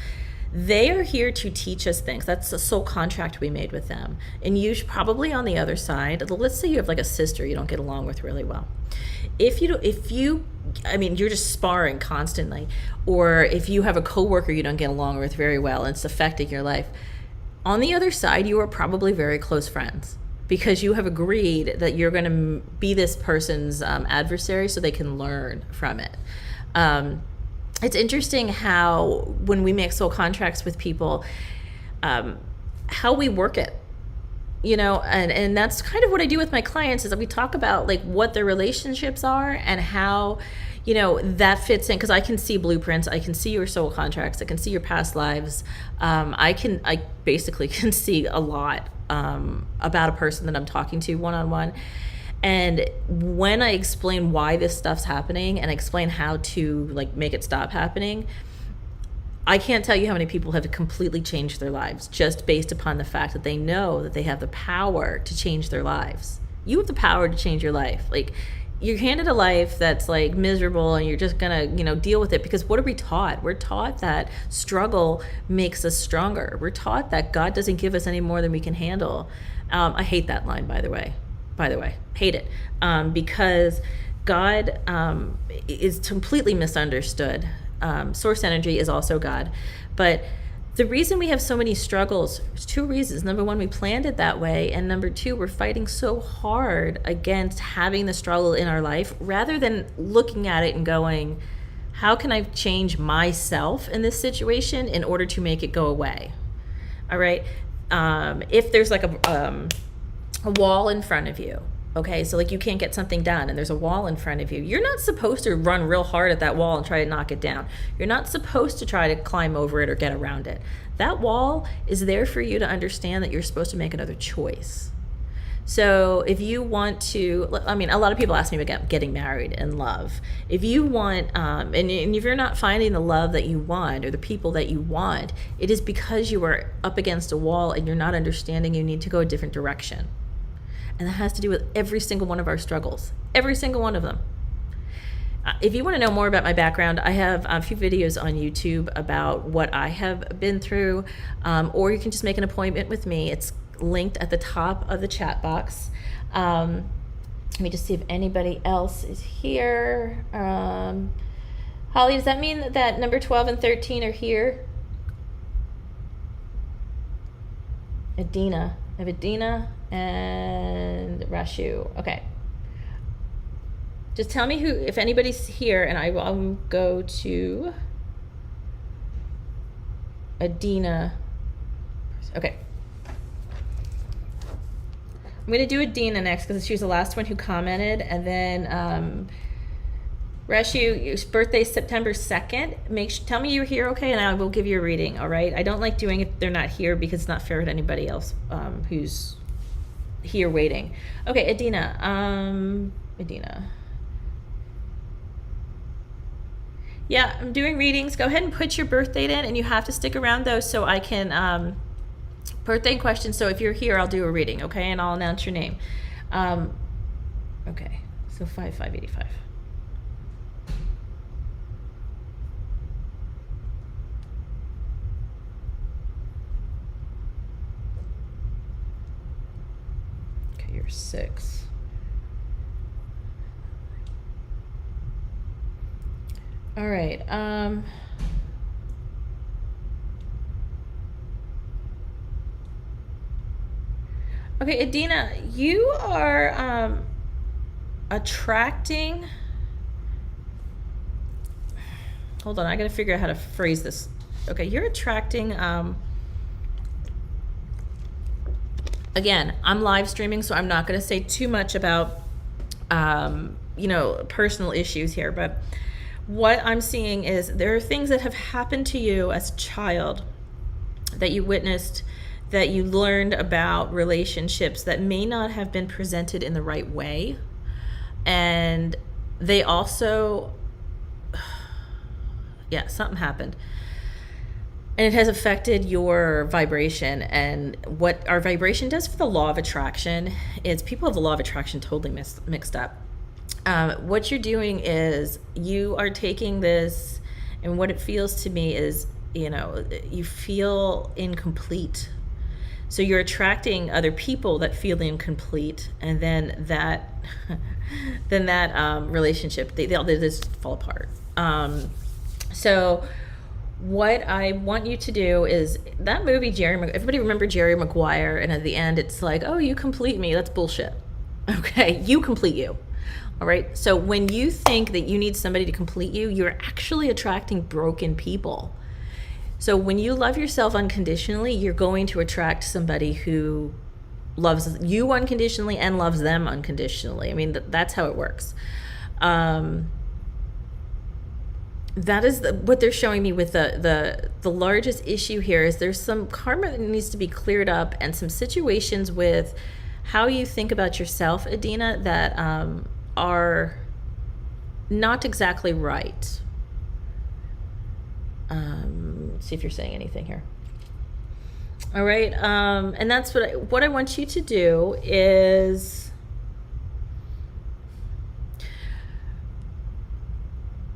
They are here to teach us things. That's the soul contract we made with them. And you probably on the other side, let's say you have like a sister you don't get along with really well. If you you're just sparring constantly, or if you have a coworker you don't get along with very well and it's affecting your life, on the other side, you are probably very close friends, because you have agreed that you're going to be this person's adversary so they can learn from it. It's interesting how when we make soul contracts with people, how we work it, and that's kind of what I do with my clients, is that we talk about like what their relationships are and how, that fits in, because I can see blueprints, I can see your soul contracts, I can see your past lives. I basically can see a lot about a person that I'm talking to one-on-one. And when I explain why this stuff's happening and explain how to like make it stop happening, I can't tell you how many people have completely changed their lives just based upon the fact that they know that they have the power to change their lives. You have the power to change your life. Like, you're handed a life that's like miserable and you're just gonna, deal with it, because what are we taught? We're taught that struggle makes us stronger. We're taught that God doesn't give us any more than we can handle. I hate that line, by the way, hate it, because God is completely misunderstood. Source energy is also God, but the reason we have so many struggles, there's two reasons. Number one, we planned it that way, and number two, we're fighting so hard against having the struggle in our life, rather than looking at it and going, how can I change myself in this situation in order to make it go away? All right. If there's like a wall in front of you, okay, so like you can't get something done and there's a wall in front of you, you're not supposed to run real hard at that wall and try to knock it down. You're not supposed to try to climb over it or get around it. That wall is there for you to understand that you're supposed to make another choice. So if you want to, a lot of people ask me about getting married and love. If you want, and if you're not finding the love that you want or the people that you want, it is because you are up against a wall and you're not understanding you need to go a different direction. And that has to do with every single one of our struggles, every single one of them. If you want to know more about my background, I have a few videos on YouTube about what I have been through, or you can just make an appointment with me. It's linked at the top of the chat box. Let me just see if anybody else is here. Holly, does that mean that number 12 and 13 are here? Adina. I have Adina and Rashu. Okay. Just tell me if anybody's here, and I will go to Adina. Okay. I'm going to do Adina next because she was the last one who commented, and then Rashu, your birthday's September 2nd. Tell me you're here, okay, and I will give you a reading, all right? I don't like doing it if they're not here because it's not fair to anybody else who's here waiting. Okay, Adina. Yeah, I'm doing readings. Go ahead and put your birth date in, and you have to stick around though so I can birthday questions. So if you're here, I'll do a reading, okay? And I'll announce your name. Okay, so 5585. Okay, you're 6. All right. Okay, Adina, you are attracting. Hold on, I gotta figure out how to phrase this. Okay, you're attracting. Again, I'm live streaming, so I'm not gonna say too much about, personal issues here. But what I'm seeing is there are things that have happened to you as a child that you witnessed, that you learned about relationships that may not have been presented in the right way. And they also, yeah, something happened. And it has affected your vibration. And what our vibration does for the law of attraction is, people have the law of attraction totally mixed up. What you're doing is you are taking this, and what it feels to me is, you feel incomplete. So you're attracting other people that feel incomplete, and then that relationship, they just fall apart. So what I want you to do is, that movie, everybody remember Jerry Maguire, and at the end it's like, oh, you complete me. That's bullshit. Okay, you complete you. All right, so when you think that you need somebody to complete you, you're actually attracting broken people. So when you love yourself unconditionally, you're going to attract somebody who loves you unconditionally and loves them unconditionally. I mean, that's how it works. That is what they're showing me with the largest issue here is there's some karma that needs to be cleared up, and some situations with how you think about yourself, Adina, that are not exactly right. Let's see if you're saying anything here. All right, and that's what I want you to do is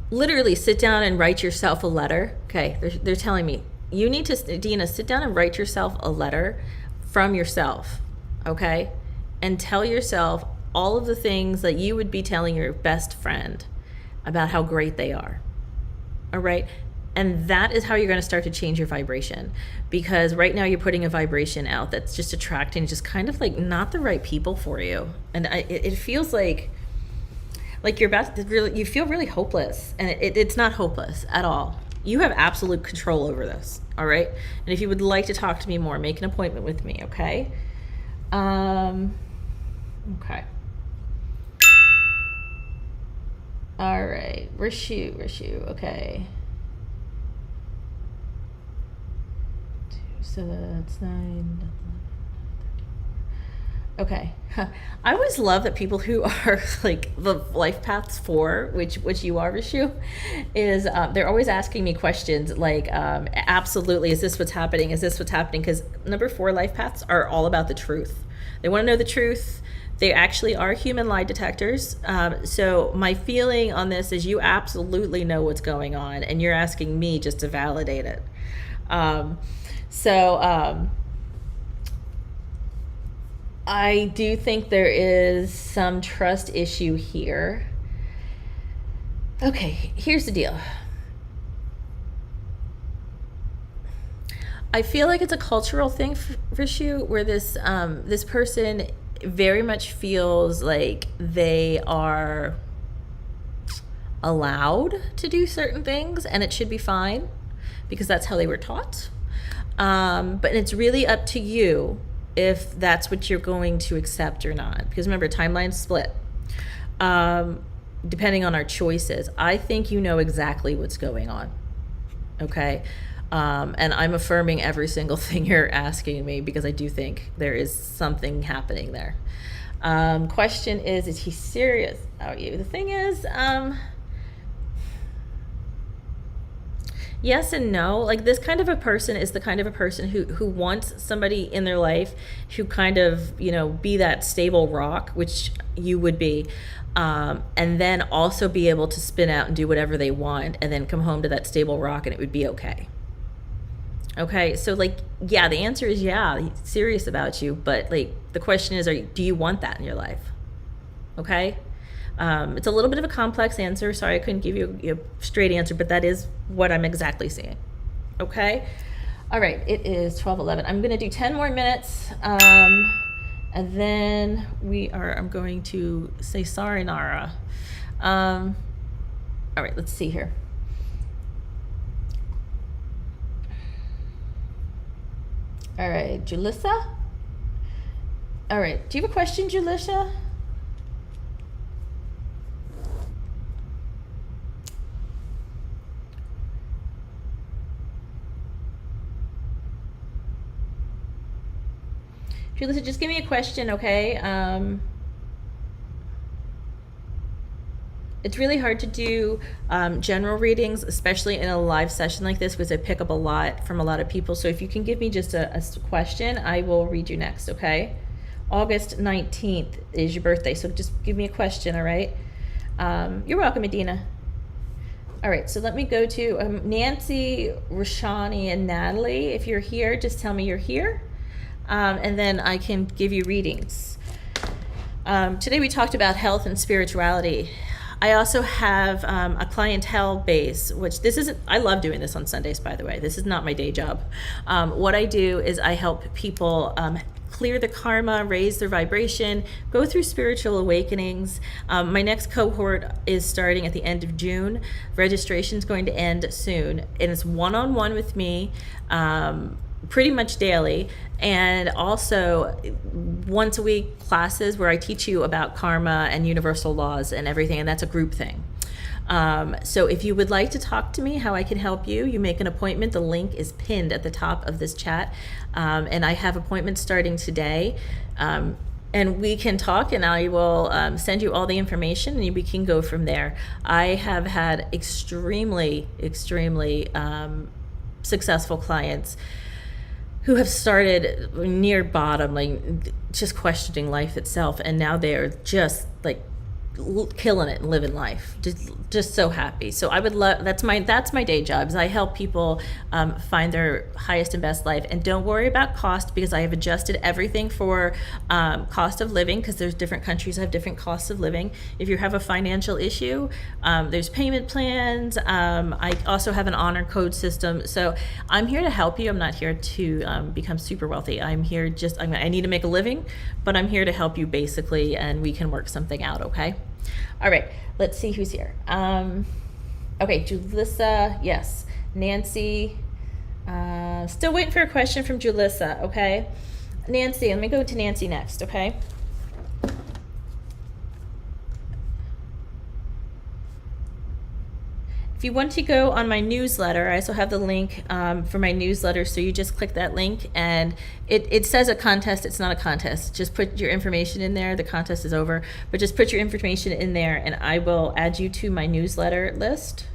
literally sit down and write yourself a letter. Okay, they're telling me you need to, Dina, sit down and write yourself a letter from yourself, okay? And tell yourself all of the things that you would be telling your best friend about how great they are, all right? And that is how you're going to start to change your vibration, because right now you're putting a vibration out that's just attracting just kind of like not the right people for you. And it feels like you're about to really, you feel really hopeless, and it's not hopeless at all. You have absolute control over this, all right? And if you would like to talk to me more, make an appointment with me, okay? Okay. All right, Rishu, okay. So that's 9. Okay. I always love that people who are like the life paths 4, which you are, Rishu, is they're always asking me questions like, absolutely, is this what's happening? Is this what's happening? Because number 4 life paths are all about the truth. They want to know the truth. They actually are human lie detectors. So my feeling on this is you absolutely know what's going on, and you're asking me just to validate it. I do think there is some trust issue here. Okay, here's the deal. I feel like it's a cultural thing for you, where this person very much feels like they are allowed to do certain things, and it should be fine because that's how they were taught. But it's really up to you if that's what you're going to accept or not. Because remember, timeline's split. Depending on our choices, I think you know exactly what's going on. Okay? And I'm affirming every single thing you're asking me, because I do think there is something happening there. Question is he serious about you? The thing is, Yes and no. Like, this kind of a person is the kind of a person who wants somebody in their life who kind of, be that stable rock, which you would be, and then also be able to spin out and do whatever they want and then come home to that stable rock and it would be okay. Okay, so like, yeah, the answer is yeah, he's serious about you, but like the question is, do you want that in your life? Okay, it's a little bit of a complex answer. Sorry, I couldn't give you a straight answer, but that is what I'm exactly seeing. Okay, all right, it is 12:11. I'm gonna do 10 more minutes, and then I'm going to say sorry, Nara. All right, let's see here. All right, Julissa? All right, do you have a question, Julissa? Julissa, just give me a question, okay? It's really hard to do general readings, especially in a live session like this, because I pick up a lot from a lot of people. So if you can give me just a question, I will read you next, okay? August 19th is your birthday, so just give me a question, all right? You're welcome, Medina. All right, so let me go to Nancy, Rashani, and Natalie. If you're here, just tell me you're here, and then I can give you readings. Today we talked about health and spirituality. I also have a clientele base, which I love doing this on Sundays, by the way. This is not my day job. What I do is I help people clear the karma, raise their vibration, go through spiritual awakenings. My next cohort is starting at the end of June. Registration is going to end soon, and it's one-on-one with me. Pretty much daily, and also once a week classes where I teach you about karma and universal laws and everything, and that's a group thing. So if you would like to talk to me, how I can help you, you make an appointment. The link is pinned at the top of this chat, and I have appointments starting today, and we can talk, and I will send you all the information, and we can go from there. I have had extremely successful clients who have started near bottom, like just questioning life itself, and now they're just like killing it and living life, just so happy. So I would love, that's my day job, is I help people find their highest and best life. And don't worry about cost, because I have adjusted everything for cost of living, because there's different countries that have different costs of living. If you have a financial issue, there's payment plans. I also have an honor code system. So I'm here to help you. I'm not here to become super wealthy. I'm here I need to make a living, but I'm here to help you basically, and we can work something out, okay? All right, let's see who's here. Okay, Julissa, yes. Nancy, still waiting for a question from Julissa, okay? Nancy, let me go to Nancy next, okay? If you want to go on my newsletter, I also have the link for my newsletter, so you just click that link, and it says a contest. It's not a contest. Just put your information in there. The contest is over, but just put your information in there, and I will add you to my newsletter list.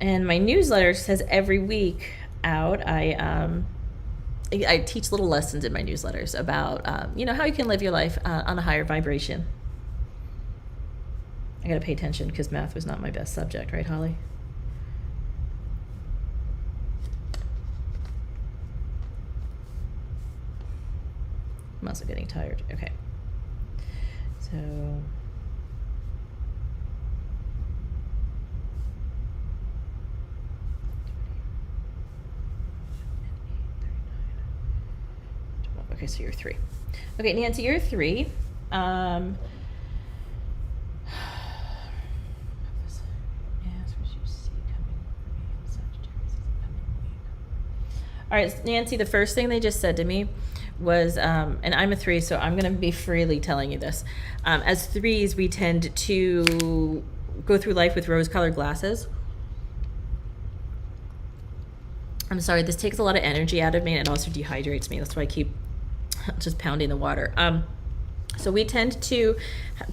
And my newsletter says every week out, I teach little lessons in my newsletters about how you can live your life on a higher vibration. I gotta pay attention because math was not my best subject, right, Holly? I'm also getting tired. Okay. So okay, so you're 3. Okay, Nancy, you're 3. All right, Nancy, the first thing they just said to me was, and I'm a 3, so I'm going to be freely telling you this. As 3s, we tend to go through life with rose-colored glasses. I'm sorry, this takes a lot of energy out of me, and it also dehydrates me. That's why I keep just pounding the water. So we tend to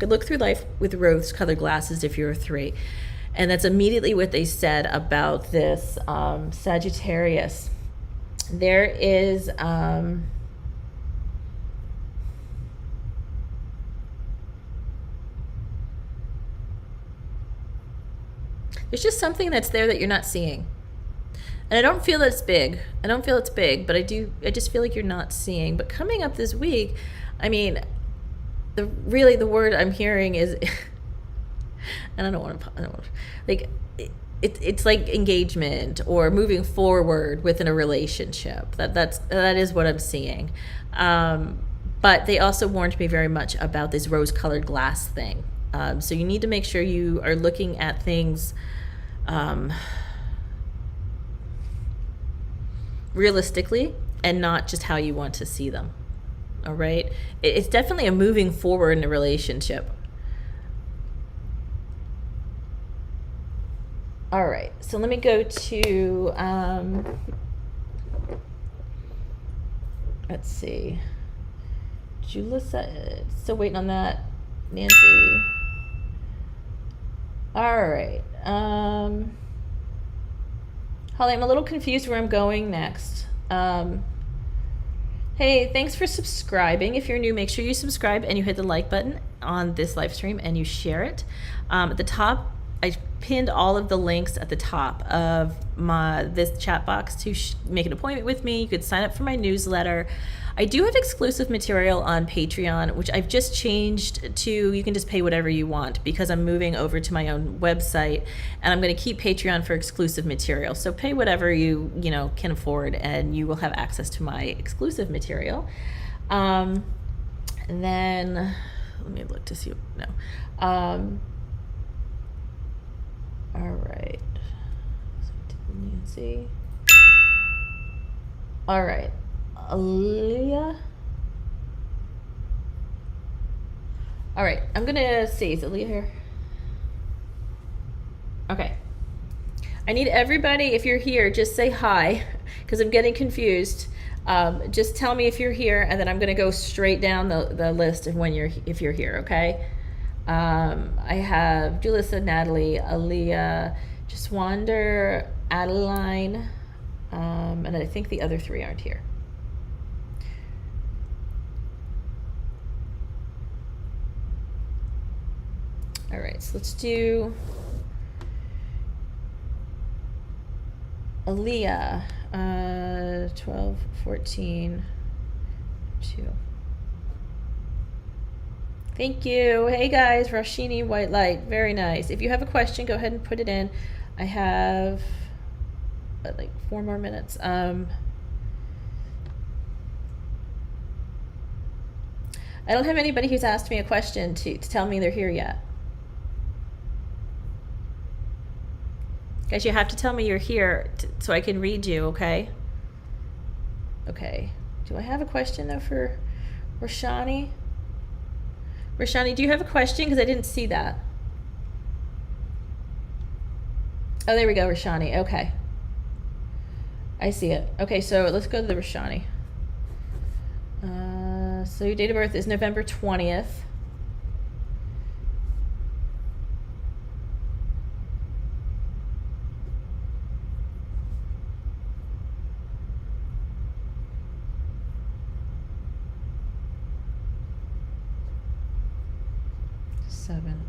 look through life with rose-colored glasses if you're a 3. And that's immediately what they said about this Sagittarius. There is there's just something that's there that you're not seeing. And I don't feel that it's big. I don't feel it's big, but I just feel like you're not seeing. But coming up this week, I mean, the word I'm hearing is, and I don't want to, like, it's like engagement or moving forward within a relationship. That is what I'm seeing. But they also warned me very much about this rose-colored glass thing. So you need to make sure you are looking at things realistically and not just how you want to see them. All right? It's definitely a moving forward in a relationship. All right, so let me go to, let's see. Julissa, still waiting on that. Nancy. All right. Holly, I'm a little confused where I'm going next. Hey, thanks for subscribing. If you're new, make sure you subscribe and you hit the like button on this live stream and you share it. At the top, I pinned all of the links at the top of this chat box to make an appointment with me. You could sign up for my newsletter. I do have exclusive material on Patreon, which I've just changed to, you can just pay whatever you want because I'm moving over to my own website, and I'm going to keep Patreon for exclusive material. So pay whatever you can afford, and you will have access to my exclusive material. And then let me look to see. No. All right. Nancy. All right. Aaliyah. All right. I'm going to see. Is Aaliyah here? Okay. I need everybody, if you're here, just say hi because I'm getting confused. Just tell me if you're here, and then I'm going to go straight down the list of if you're here, okay? I have Julissa, Natalie, Aaliyah, Jaswander, Adeline, and I think the other three aren't here. All right, so let's do Aaliyah, 12, 14, 2. Thank you. Hey guys, Rashini White Light, very nice. If you have a question, go ahead and put it in. I have like 4 more minutes. I don't have anybody who's asked me a question to tell me they're here yet. Guys, you have to tell me you're here so I can read you, okay? Okay. Do I have a question though for Rashani? Rashani, do you have a question? Because I didn't see that. Oh, there we go, Rashani. Okay. I see it. Okay, so let's go to the Rashani. So your date of birth is November 20th.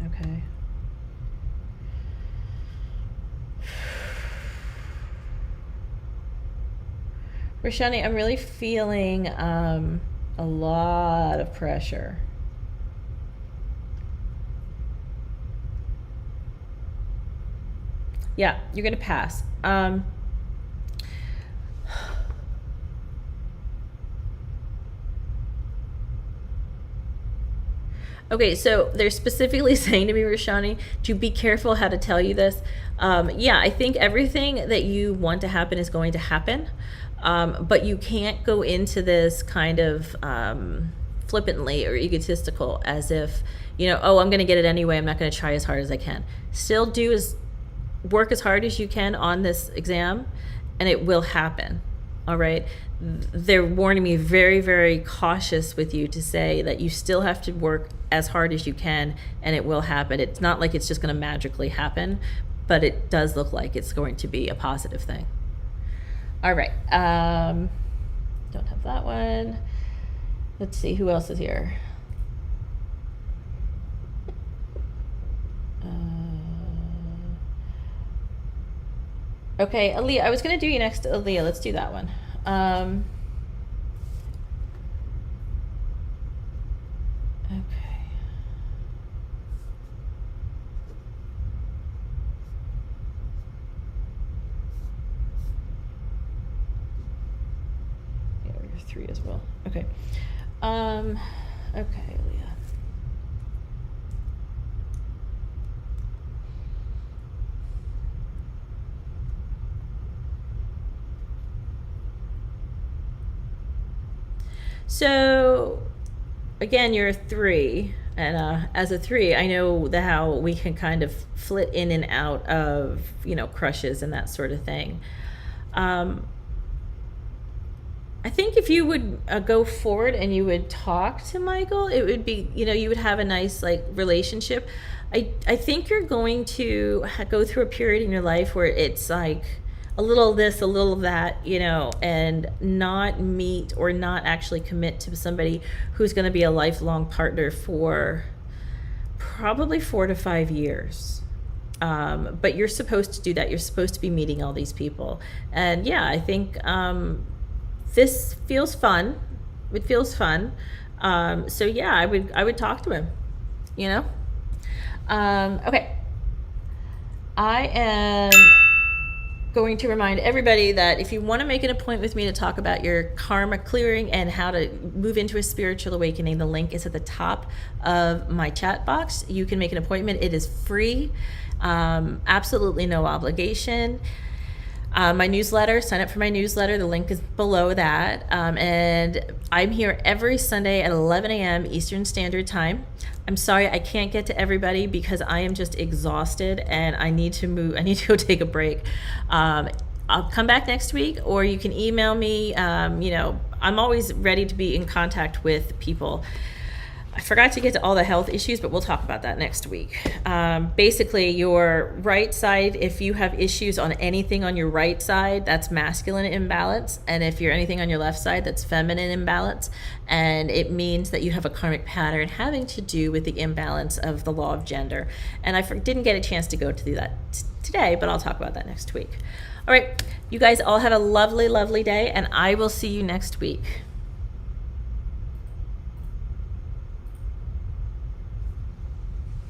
Okay. Rashani, I'm really feeling a lot of pressure. Yeah, you're gonna pass. Okay, so they're specifically saying to me, Rashani, to be careful how to tell you this. Yeah, I think everything that you want to happen is going to happen, but you can't go into this kind of flippantly or egotistical as if, oh, I'm going to get it anyway. I'm not going to try as hard as I can. Still work as hard as you can on this exam, and it will happen. All right. They're warning me very, very cautious with you to say that you still have to work as hard as you can and it will happen. It's not like it's just going to magically happen, but it does look like it's going to be a positive thing. All right. Don't have that one. Let's see, who else is here? Okay, Aaliyah, I was going to do you next, Aaliyah. Let's do that one. Okay. Yeah, you're 3 as well. Okay. Okay, Aaliyah. So, again, you're a 3, and as a 3, I know how we can kind of flit in and out of, crushes and that sort of thing. I think if you would go forward and you would talk to Michael, it would be, you would have a nice relationship. I think you're going to go through a period in your life where it's like a little this, a little that, and not meet or not actually commit to somebody who's going to be a lifelong partner for probably 4 to 5 years. But you're supposed to do that. You're supposed to be meeting all these people. And yeah, I think this feels fun. It feels fun. So yeah, I would talk to him, Okay. I am going to remind everybody that if you want to make an appointment with me to talk about your karma clearing and how to move into a spiritual awakening, the link is at the top of my chat box. You can make an appointment. It is free, absolutely no obligation. My newsletter, sign up for my newsletter. The link is below that. And I'm here every Sunday at 11 a.m. Eastern Standard Time. I'm sorry I can't get to everybody because I am just exhausted and I need to move. I need to go take a break. I'll come back next week, or you can email me. I'm always ready to be in contact with people. I forgot to get to all the health issues, but we'll talk about that next week. Basically, your right side, if you have issues on anything on your right side, that's masculine imbalance. And if you're anything on your left side, that's feminine imbalance. And it means that you have a karmic pattern having to do with the imbalance of the law of gender. And I didn't get a chance to go to that today, but I'll talk about that next week. All right, you guys all have a lovely, lovely day, and I will see you next week.